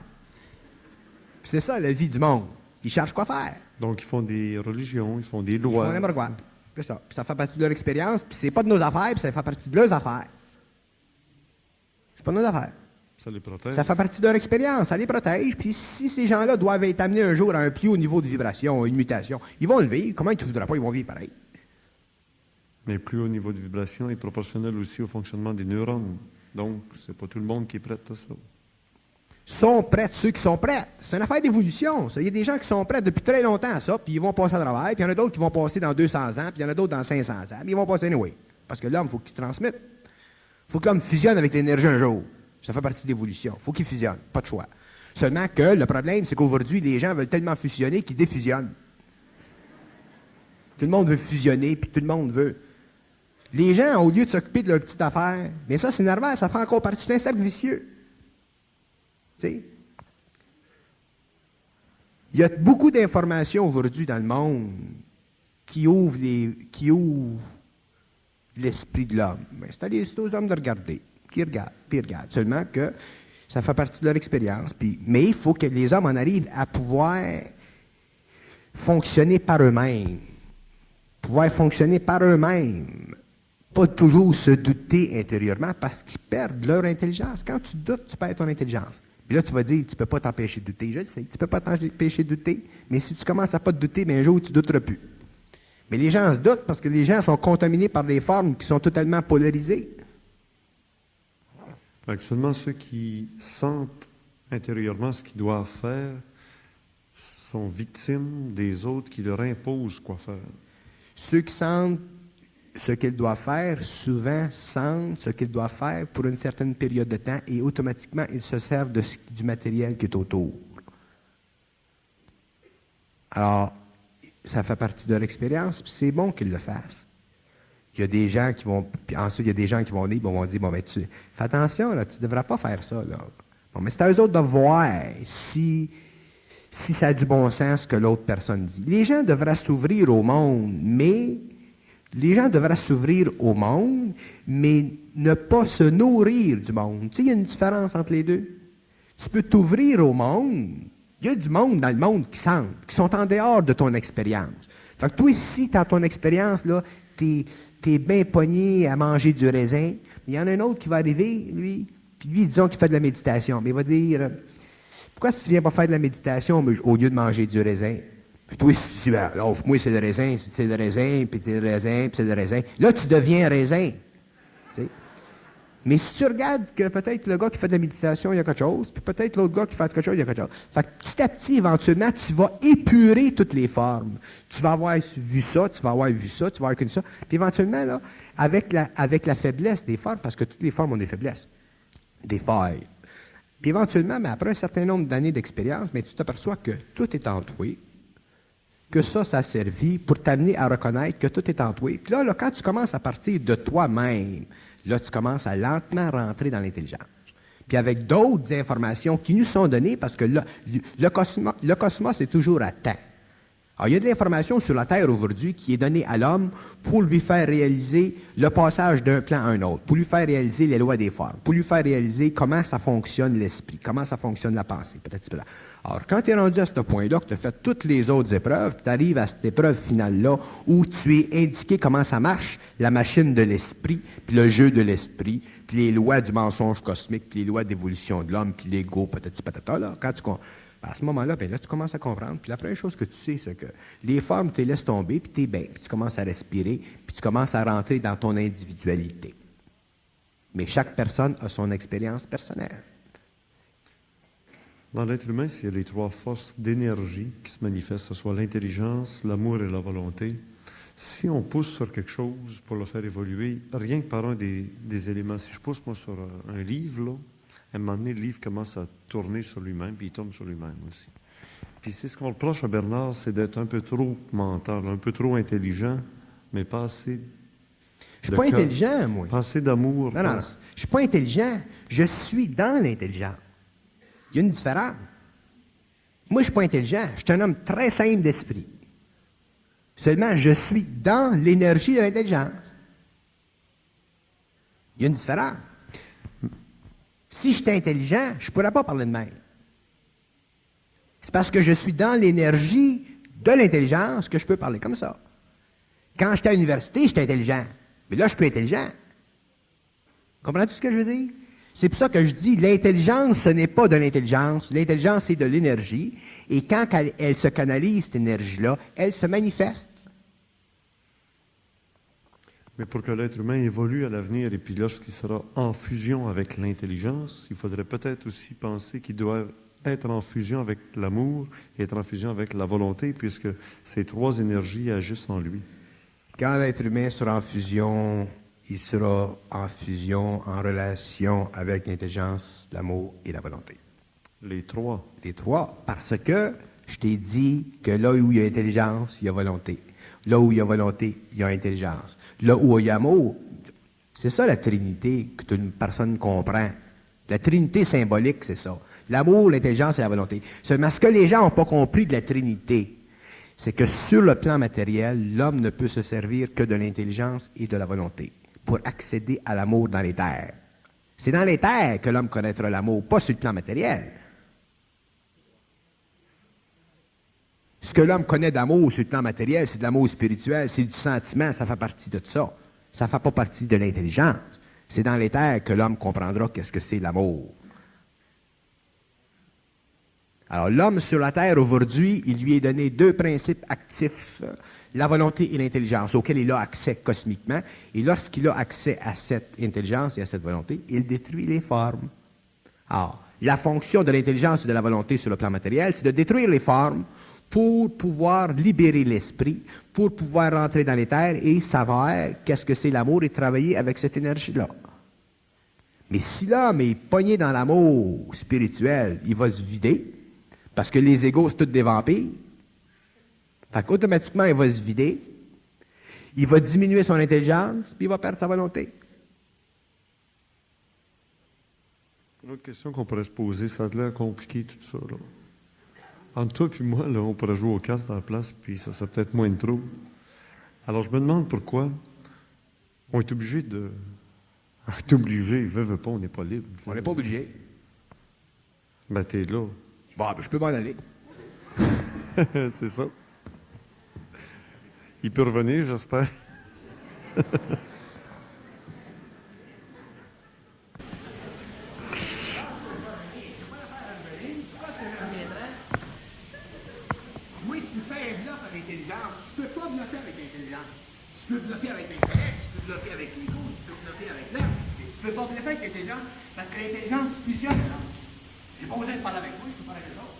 Puis c'est ça, la vie du monde. Ils cherchent quoi faire. Donc, ils font des religions, ils font des Ils font lois. n'importe quoi. C'est ça. Puis ça fait partie de leur expérience. Puis c'est pas de nos affaires, puis ça fait partie de leurs affaires. C'est pas de nos affaires. Ça les protège. Ça fait partie de leur expérience, ça les protège. Puis si ces gens-là doivent être amenés un jour à un plus haut niveau de vibration, une mutation, ils vont le vivre. Comment ils ne voudraient pas, ils vont vivre pareil. Mais plus haut niveau de vibration est proportionnel aussi au fonctionnement des neurones. Donc, c'est pas tout le monde qui est prêt à ça. Sont prêts, ceux qui sont prêts. C'est une affaire d'évolution. Il y a des gens qui sont prêts depuis très longtemps à ça, puis ils vont passer à travers. Puis il y en a d'autres qui vont passer dans 200 ans, puis il y en a d'autres dans 500 ans. Mais ils vont passer anyway. Parce que l'homme, il faut qu'il transmette. Il faut que l'homme fusionne avec l'énergie un jour. Ça fait partie de l'évolution. Il faut qu'il fusionne. Pas de choix. Seulement que le problème, c'est qu'aujourd'hui, les gens veulent tellement fusionner qu'ils défusionnent. Tout le monde veut fusionner, puis tout le monde veut. Les gens, au lieu de s'occuper de leur petite affaire, mais ça, c'est normal, ça prend encore partie d'un cercle vicieux. Tu sais? Il y a beaucoup d'informations aujourd'hui dans le monde qui ouvrent l'esprit de l'homme. Mais c'est aux hommes de regarder, qui regardent, puis ils regardent. Seulement que ça fait partie de leur expérience. Mais il faut que les hommes en arrivent à pouvoir fonctionner par eux-mêmes. Pouvoir fonctionner par eux-mêmes. Pas toujours se douter intérieurement parce qu'ils perdent leur intelligence. Quand tu doutes, tu perds ton intelligence. Puis là, tu vas dire, tu ne peux pas t'empêcher de douter. Je le sais, tu ne peux pas t'empêcher de douter. Mais si tu commences à ne pas te douter, bien un jour, tu ne douteras plus. Mais les gens se doutent parce que les gens sont contaminés par des formes qui sont totalement polarisées. Actuellement, ceux qui sentent intérieurement ce qu'ils doivent faire sont victimes des autres qui leur imposent quoi faire. Ceux qui sentent ce qu'ils doivent faire, souvent sentent ce qu'ils doivent faire pour une certaine période de temps et automatiquement, ils se servent du matériel qui est autour. Alors, ça fait partie de leur expérience, puis c'est bon qu'ils le fassent. Il y a des gens qui vont, puis ensuite, il y a des gens qui vont dire, bon, ben, fais attention, là, tu ne devrais pas faire ça, là. Bon, mais c'est à eux autres de voir si ça a du bon sens ce que l'autre personne dit. Les gens devraient s'ouvrir au monde, mais ne pas se nourrir du monde. Tu sais, il y a une différence entre les deux. Tu peux t'ouvrir au monde. Il y a du monde dans le monde qui sont en dehors de ton expérience. Fait que toi, si dans ton expérience, là, t'es bien pogné à manger du raisin, il y en a un autre qui va arriver, lui, puis lui, disons qu'il fait de la méditation, mais il va dire, pourquoi tu ne viens pas faire de la méditation au lieu de manger du raisin? Puis toi, si tu dis, moi, c'est le raisin, puis c'est le raisin, puis c'est le raisin. Là, tu deviens raisin. Tu sais? Mais si tu regardes que peut-être le gars qui fait de la méditation, il y a quelque chose, puis peut-être l'autre gars qui fait quelque chose, il y a quelque chose. Fait que petit à petit, éventuellement, tu vas épurer toutes les formes. Tu vas avoir vu ça, tu vas avoir vu ça, tu vas avoir connu ça. Puis éventuellement, là, avec la faiblesse des formes, parce que toutes les formes ont des faiblesses, des failles. Puis éventuellement, mais après un certain nombre d'années d'expérience, mais tu t'aperçois que tout est en toi, que ça a servi pour t'amener à reconnaître que tout est en toi. Puis là, quand tu commences à partir de toi-même, là, tu commences à lentement rentrer dans l'intelligence. Puis avec d'autres informations qui nous sont données, parce que là, le cosmos est toujours à temps. Alors, il y a de l'information sur la Terre aujourd'hui qui est donnée à l'homme pour lui faire réaliser le passage d'un plan à un autre, pour lui faire réaliser les lois des formes, pour lui faire réaliser comment ça fonctionne l'esprit, comment ça fonctionne la pensée, peut-être. Alors, quand tu es rendu à ce point-là, que tu as fait toutes les autres épreuves, tu arrives à cette épreuve finale-là où tu es indiqué comment ça marche, la machine de l'esprit, puis le jeu de l'esprit, puis les lois du mensonge cosmique, puis les lois d'évolution de l'homme, puis l'ego, peut-être, là, quand à ce moment-là, ben là, tu commences à comprendre. Puis la première chose que tu sais, c'est que les formes, tu les laisses tomber, puis tu es bien. Puis tu commences à respirer, puis tu commences à rentrer dans ton individualité. Mais chaque personne a son expérience personnelle. Dans l'être humain, s'il y a les trois forces d'énergie qui se manifestent, que ce soit l'intelligence, l'amour et la volonté, si on pousse sur quelque chose pour le faire évoluer, rien que par un des éléments, si je pousse moi sur un livre, là, à un moment donné, le livre commence à tourner sur lui-même, puis il tourne sur lui-même aussi. Puis c'est ce qu'on reproche à Bernard, c'est d'être un peu trop mental, un peu trop intelligent, mais pas assez. Je suis pas intelligent, moi. Pas assez d'amour. Non, je suis pas intelligent. Je suis dans l'intelligence. Il y a une différence. Moi, je suis pas intelligent. Je suis un homme très simple d'esprit. Seulement, je suis dans l'énergie de l'intelligence. Il y a une différence. Si j'étais intelligent, je ne pourrais pas parler de même. C'est parce que je suis dans l'énergie de l'intelligence que je peux parler comme ça. Quand j'étais à l'université, j'étais intelligent. Mais là, je suis plus intelligent. Comprends-tu ce que je veux dire? C'est pour ça que je dis, l'intelligence, ce n'est pas de l'intelligence. L'intelligence, c'est de l'énergie. Et quand elle se canalise, cette énergie-là, elle se manifeste. Mais pour que l'être humain évolue à l'avenir, et puis lorsqu'il sera en fusion avec l'intelligence, il faudrait peut-être aussi penser qu'il doit être en fusion avec l'amour et être en fusion avec la volonté, puisque ces trois énergies agissent en lui. Quand l'être humain sera en fusion, il sera en fusion, en relation avec l'intelligence, l'amour et la volonté. Les trois. Les trois, parce que je t'ai dit que là où il y a intelligence, il y a volonté. Là où il y a volonté, il y a intelligence. Là où il y a amour, c'est ça la Trinité que toute une personne comprend. La Trinité symbolique, c'est ça. L'amour, l'intelligence et la volonté. Seulement, ce que les gens n'ont pas compris de la Trinité, c'est que sur le plan matériel, l'homme ne peut se servir que de l'intelligence et de la volonté pour accéder à l'amour dans les terres. C'est dans les terres que l'homme connaîtra l'amour, pas sur le plan matériel. Ce que l'homme connaît d'amour sur le plan matériel, c'est de l'amour spirituel, c'est du sentiment, ça fait partie de ça. Ça ne fait pas partie de l'intelligence. C'est dans les terres que l'homme comprendra qu'est-ce que c'est l'amour. Alors, l'homme sur la terre aujourd'hui, il lui est donné deux principes actifs, la volonté et l'intelligence, auxquels il a accès cosmiquement. Et lorsqu'il a accès à cette intelligence et à cette volonté, il détruit les formes. Alors, la fonction de l'intelligence et de la volonté sur le plan matériel, c'est de détruire les formes pour pouvoir libérer l'esprit, pour pouvoir rentrer dans les terres et savoir qu'est-ce que c'est l'amour et travailler avec cette énergie-là. Mais si l'homme est pogné dans l'amour spirituel, il va se vider, parce que les égos, c'est tous des vampires. Fait qu'automatiquement, il va se vider, il va diminuer son intelligence, puis il va perdre sa volonté. Une autre question qu'on pourrait se poser, ça a l'air compliqué tout ça, là. Entre toi et moi, là, on pourrait jouer aux cartes à la place, puis ça serait peut-être moins de trouble. Alors, je me demande pourquoi on est obligé de... On est obligé, veut pas, on n'est pas libre. On n'est pas obligé. Ben, t'es là. Bon, ben, je peux m'en aller. C'est ça. Il peut revenir, j'espère. Oui, tu fais un bluff avec l'intelligence. Tu peux pas bluffer avec l'intelligence. Tu peux bluffer avec l'intellect, tu peux bluffer avec l'ego, tu peux bluffer avec l'âme. Tu peux pas bluffer avec l'intelligence parce que l'intelligence fusionne. J'ai pas besoin de parler avec toi, je peux parler avec les autres.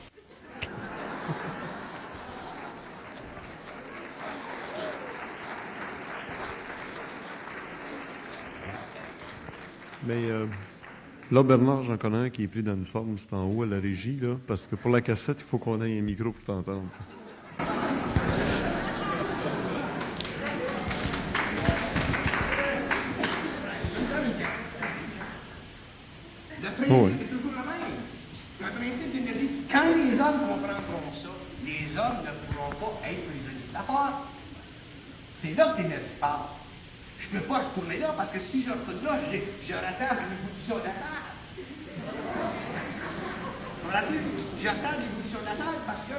Mais là, Bernard, j'en connais un qui est pris dans une forme, c'est en haut à la régie, là, parce que pour la cassette, il faut qu'on ait un micro pour t'entendre. Le principe est toujours le même. C'est un principe d'énergie. Quand les hommes comprendront ça, les les hommes ne pourront pas être prisonniers de la forme. C'est là que l'énergie part. Je ne peux pas retourner là, parce que si je retourne là, je rattrape l'évolution de la salle. Comprends-tu? Je rattrape l'évolution de la salle parce que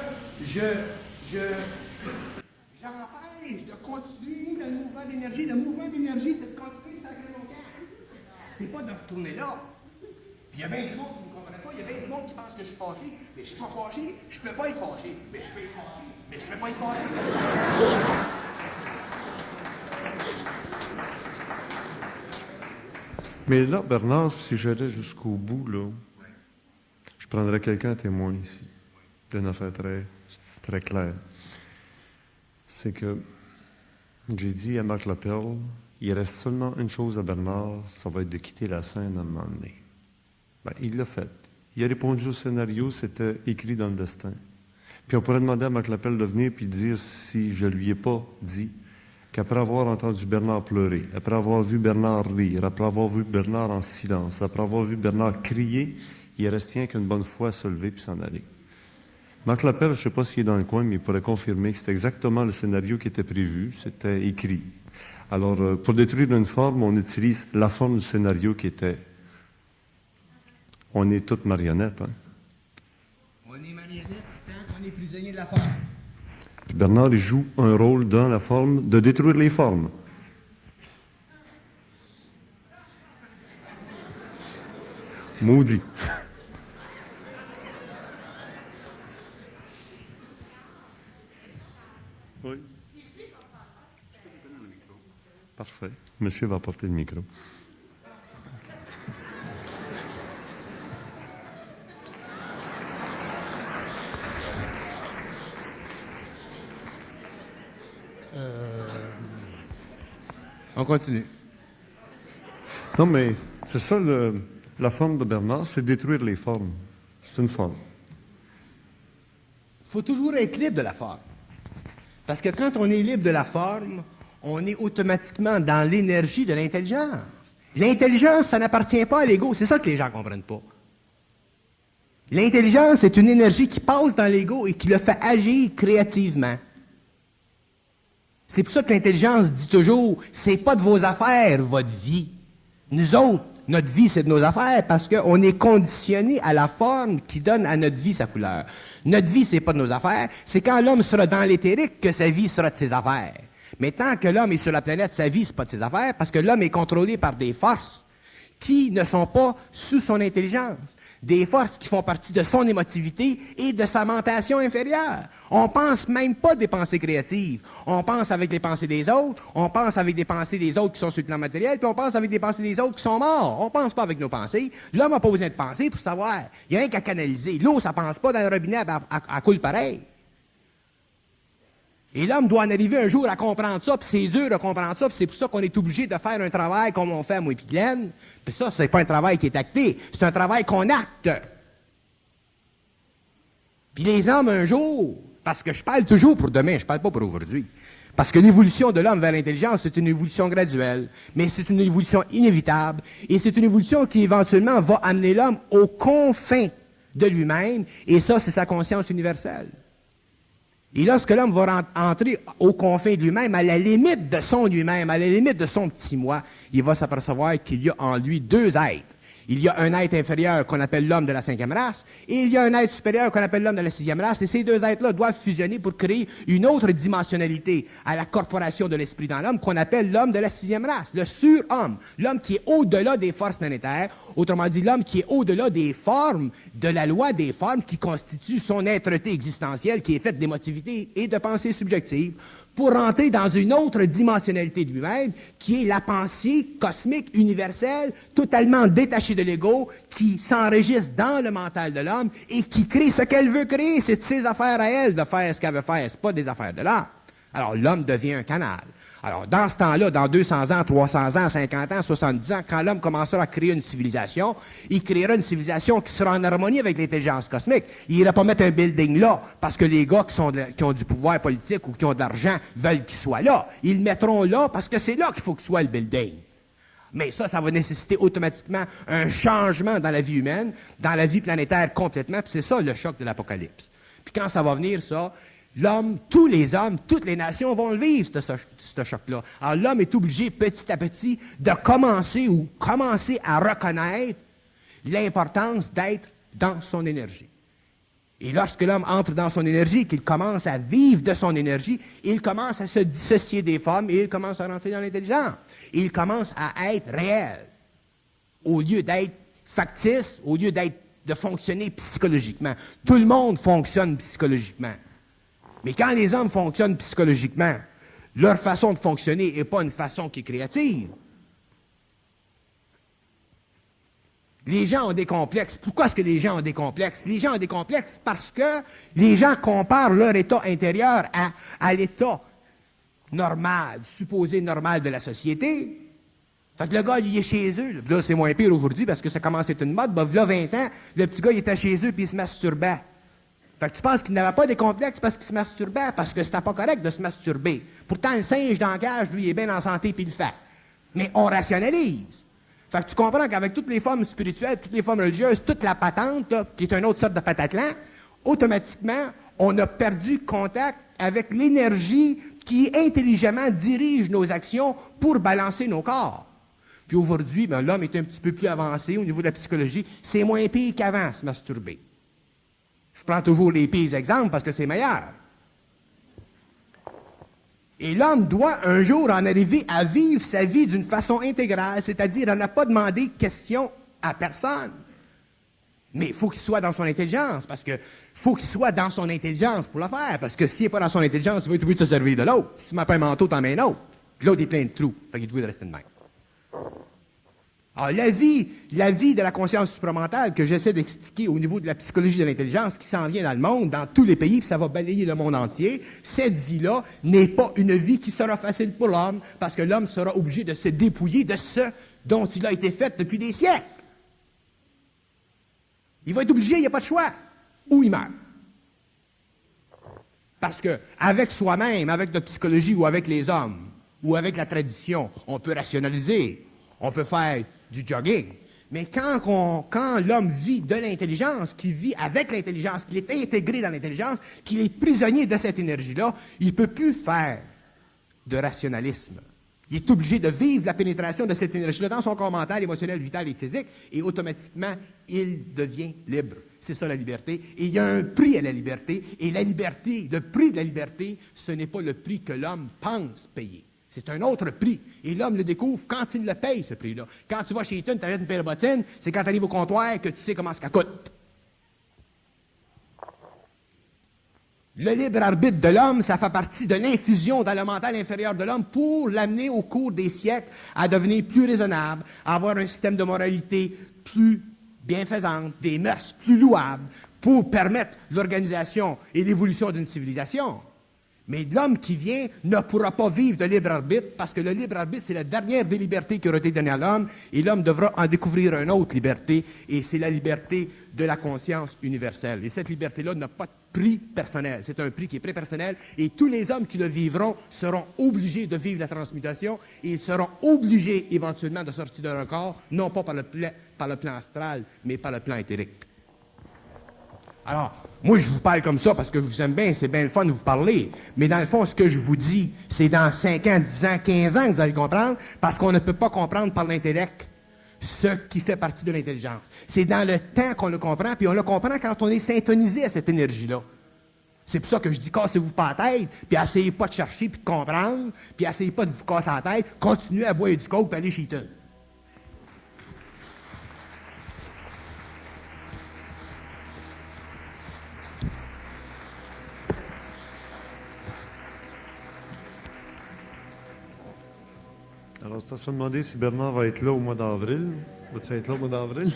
j'empêche de continuer le mouvement d'énergie. Le mouvement d'énergie, c'est de continuer de sacrer mon camp. C'est pas de retourner là. Puis il y a bien des gens qui ne comprennent pas, il y a bien des gens qui pensent que je suis fâché, mais je suis pas fâché, je peux pas être fâché, mais je peux être fâché, mais je peux pas être fâché. Mais là, Bernard, si j'allais jusqu'au bout, là, je prendrais quelqu'un témoin ici. Une affaire très, très claire. C'est que j'ai dit à Marc Lapelle, il reste seulement une chose à Bernard, ça va être de quitter la scène à un moment donné. Ben, il l'a fait. Il a répondu au scénario, c'était écrit dans le destin. Puis on pourrait demander à Marc Lapelle de venir puis dire si je lui ai pas dit qu'après avoir entendu Bernard pleurer, après avoir vu Bernard rire, après avoir vu Bernard en silence, après avoir vu Bernard crier, il reste rien qu'une bonne fois à se lever puis s'en aller. Marc Lapelle, je ne sais pas s'il est dans le coin, mais il pourrait confirmer que c'était exactement le scénario qui était prévu, c'était écrit. Alors, pour détruire une forme, on utilise la forme du scénario qui était. On est toutes marionnettes, hein? On est marionnettes tant qu'on est prisonnier de la forme. Puis Bernard, il joue un rôle dans la forme de détruire les formes. Maudit. Oui. Parfait. Monsieur va apporter le micro. On continue. Non, mais c'est ça, la forme de Bernard, c'est détruire les formes. C'est une forme. Il faut toujours être libre de la forme. Parce que quand on est libre de la forme, on est automatiquement dans l'énergie de l'intelligence. L'intelligence, ça n'appartient pas à l'ego. C'est ça que les gens ne comprennent pas. L'intelligence, c'est une énergie qui passe dans l'ego et qui le fait agir créativement. C'est pour ça que l'intelligence dit toujours, c'est pas de vos affaires, votre vie. Nous autres, notre vie, c'est de nos affaires parce qu'on est conditionné à la forme qui donne à notre vie sa couleur. Notre vie, c'est pas de nos affaires. C'est quand l'homme sera dans l'éthérique que sa vie sera de ses affaires. Mais tant que l'homme est sur la planète, sa vie, c'est pas de ses affaires parce que l'homme est contrôlé par des forces qui ne sont pas sous son intelligence. Des forces qui font partie de son émotivité et de sa mentation inférieure. On pense même pas des pensées créatives. On pense avec les pensées des autres, on pense avec des pensées des autres qui sont sur le plan matériel, puis on pense avec des pensées des autres qui sont morts. On pense pas avec nos pensées. L'homme n'a pas besoin de penser pour savoir. Il n'y a rien qu'à canaliser. L'eau, ça pense pas dans le robinet, à coule pareil. Et l'homme doit en arriver un jour à comprendre ça, puis c'est dur de comprendre ça, puis c'est pour ça qu'on est obligé de faire un travail comme on fait, moi et puis Glenn. Puis ça, c'est pas un travail qui est acté, c'est un travail qu'on acte. Puis les hommes, un jour, parce que je parle toujours pour demain, je parle pas pour aujourd'hui, parce que l'évolution de l'homme vers l'intelligence, c'est une évolution graduelle, mais c'est une évolution inévitable, et c'est une évolution qui éventuellement va amener l'homme aux confins de lui-même, et ça, c'est sa conscience universelle. Et lorsque l'homme va entrer aux confins de lui-même, à la limite de son lui-même, à la limite de son petit moi, il va s'apercevoir qu'il y a en lui deux êtres. Il y a un être inférieur qu'on appelle l'homme de la 5e race, et il y a un être supérieur qu'on appelle l'homme de la 6e race, et ces deux êtres-là doivent fusionner pour créer une autre dimensionnalité à la corporation de l'esprit dans l'homme qu'on appelle l'homme de la 6e race, le surhomme, l'homme qui est au-delà des forces planétaires, autrement dit l'homme qui est au-delà des formes, de la loi des formes qui constitue son êtreté existentielle qui est faite d'émotivité et de pensée subjective, pour rentrer dans une autre dimensionnalité de lui-même, qui est la pensée cosmique, universelle, totalement détachée de l'ego, qui s'enregistre dans le mental de l'homme et qui crée ce qu'elle veut créer. C'est de ses affaires à elle de faire ce qu'elle veut faire, c'est pas des affaires de l'homme. Alors l'homme devient un canal. Alors dans ce temps-là, dans 200 ans, 300 ans, 50 ans, 70 ans, quand l'homme commencera à créer une civilisation, il créera une civilisation qui sera en harmonie avec l'intelligence cosmique. Il n'ira pas mettre un building là parce que les gars qui ont du pouvoir politique ou qui ont de l'argent veulent qu'il soit là. Ils le mettront là parce que c'est là qu'il faut qu'il soit le building. Mais ça va nécessiter automatiquement un changement dans la vie humaine, dans la vie planétaire complètement, puis c'est ça le choc de l'Apocalypse. Puis quand ça va venir, ça, L'homme, tous les hommes, toutes les nations vont le vivre, ce choc-là. Alors l'homme est obligé petit à petit de commencer à reconnaître l'importance d'être dans son énergie. Et lorsque l'homme entre dans son énergie, qu'il commence à vivre de son énergie, il commence à se dissocier des formes et il commence à rentrer dans l'intelligence. Il commence à être réel, au lieu d'être factice, au lieu de fonctionner psychologiquement. Tout le monde fonctionne psychologiquement. Mais quand les hommes fonctionnent psychologiquement, leur façon de fonctionner n'est pas une façon qui est créative. Les gens ont des complexes. Pourquoi est-ce que les gens ont des complexes? Les gens ont des complexes parce que les gens comparent leur état intérieur à l'état normal, supposé normal de la société. Fait que le gars, il est chez eux. Là, c'est moins pire aujourd'hui parce que ça commence à être une mode. Ben, là, 20 ans, le petit gars, il était chez eux puis il se masturbait. Fait que tu penses qu'il n'avait pas des complexes parce qu'il se masturbait, parce que c'était pas correct de se masturber. Pourtant, le singe dans la cage, lui, il est bien en santé puis il le fait. Mais on rationalise. Fait que tu comprends qu'avec toutes les formes spirituelles, toutes les formes religieuses, toute la patente, là, qui est une autre sorte de patatlan, automatiquement, on a perdu contact avec l'énergie qui intelligemment dirige nos actions pour balancer nos corps. Puis aujourd'hui, ben, l'homme est un petit peu plus avancé au niveau de la psychologie. C'est moins pire qu'avant, se masturber. Je prends toujours les pires exemples parce que c'est meilleur. Et l'homme doit un jour en arriver à vivre sa vie d'une façon intégrale, c'est-à-dire à ne pas demander question à personne. Mais il faut qu'il soit dans son intelligence, parce que faut qu'il soit dans son intelligence pour le faire, parce que s'il n'est pas dans son intelligence, il va être obligé de se servir de l'autre. Si tu m'as pas un manteau, t'en mets un autre. Puis l'autre est plein de trous, fait qu'il est obligé de rester de même. Alors, la vie de la conscience supramentale que j'essaie d'expliquer au niveau de la psychologie de l'intelligence qui s'en vient dans le monde, dans tous les pays, puis ça va balayer le monde entier, cette vie-là n'est pas une vie qui sera facile pour l'homme, parce que l'homme sera obligé de se dépouiller de ce dont il a été fait depuis des siècles. Il va être obligé, il n'y a pas de choix. Ou il meurt. Parce que avec soi-même, avec notre psychologie ou avec les hommes, ou avec la tradition, on peut rationaliser, on peut faire du jogging. Mais quand l'homme vit de l'intelligence, qu'il vit avec l'intelligence, qu'il est intégré dans l'intelligence, qu'il est prisonnier de cette énergie-là, il ne peut plus faire de rationalisme. Il est obligé de vivre la pénétration de cette énergie-là dans son corps mental, émotionnel, vital et physique, et automatiquement, il devient libre. C'est ça la liberté. Et il y a un prix à la liberté, et la liberté, le prix de la liberté, ce n'est pas le prix que l'homme pense payer. C'est un autre prix. Et l'homme le découvre quand il le paye, ce prix-là. Quand tu vas chez Eaton, tu achètes une paire de bottines, c'est quand tu arrives au comptoir que tu sais comment ça coûte. Le libre arbitre de l'homme, ça fait partie de l'infusion dans le mental inférieur de l'homme pour l'amener au cours des siècles à devenir plus raisonnable, à avoir un système de moralité plus bienfaisante, des mœurs plus louables, pour permettre l'organisation et l'évolution d'une civilisation. Mais l'homme qui vient ne pourra pas vivre de libre arbitre parce que le libre arbitre, c'est la dernière des libertés qui aura été donnée à l'homme et l'homme devra en découvrir une autre liberté et c'est la liberté de la conscience universelle. Et cette liberté-là n'a pas de prix personnel. C'est un prix qui est prépersonnel et tous les hommes qui le vivront seront obligés de vivre la transmutation et ils seront obligés éventuellement de sortir de leur corps, non pas par le plan astral, mais par le plan éthérique. Alors, moi, je vous parle comme ça parce que je vous aime bien, c'est bien le fun de vous parler. Mais dans le fond, ce que je vous dis, c'est dans 5 ans, 10 ans, 15 ans que vous allez comprendre, parce qu'on ne peut pas comprendre par l'intellect ce qui fait partie de l'intelligence. C'est dans le temps qu'on le comprend, puis on le comprend quand on est syntonisé à cette énergie-là. C'est pour ça que je dis, cassez-vous pas la tête, puis essayez pas de chercher, puis de comprendre, puis essayez pas de vous casser la tête, continuez à boire du coke, puis allez chez Eaton. Alors, c'est à se demander si Bernard va être là au mois d'avril. Va-tu être là au mois d'avril?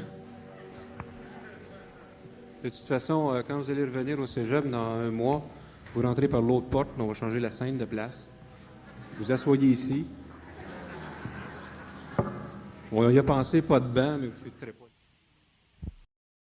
De toute façon, quand vous allez revenir au cégep dans un mois, vous rentrez par l'autre porte, on va changer la scène de place. Vous asseyez ici. On y a pensé, pas de banc, mais vous ne faites pas.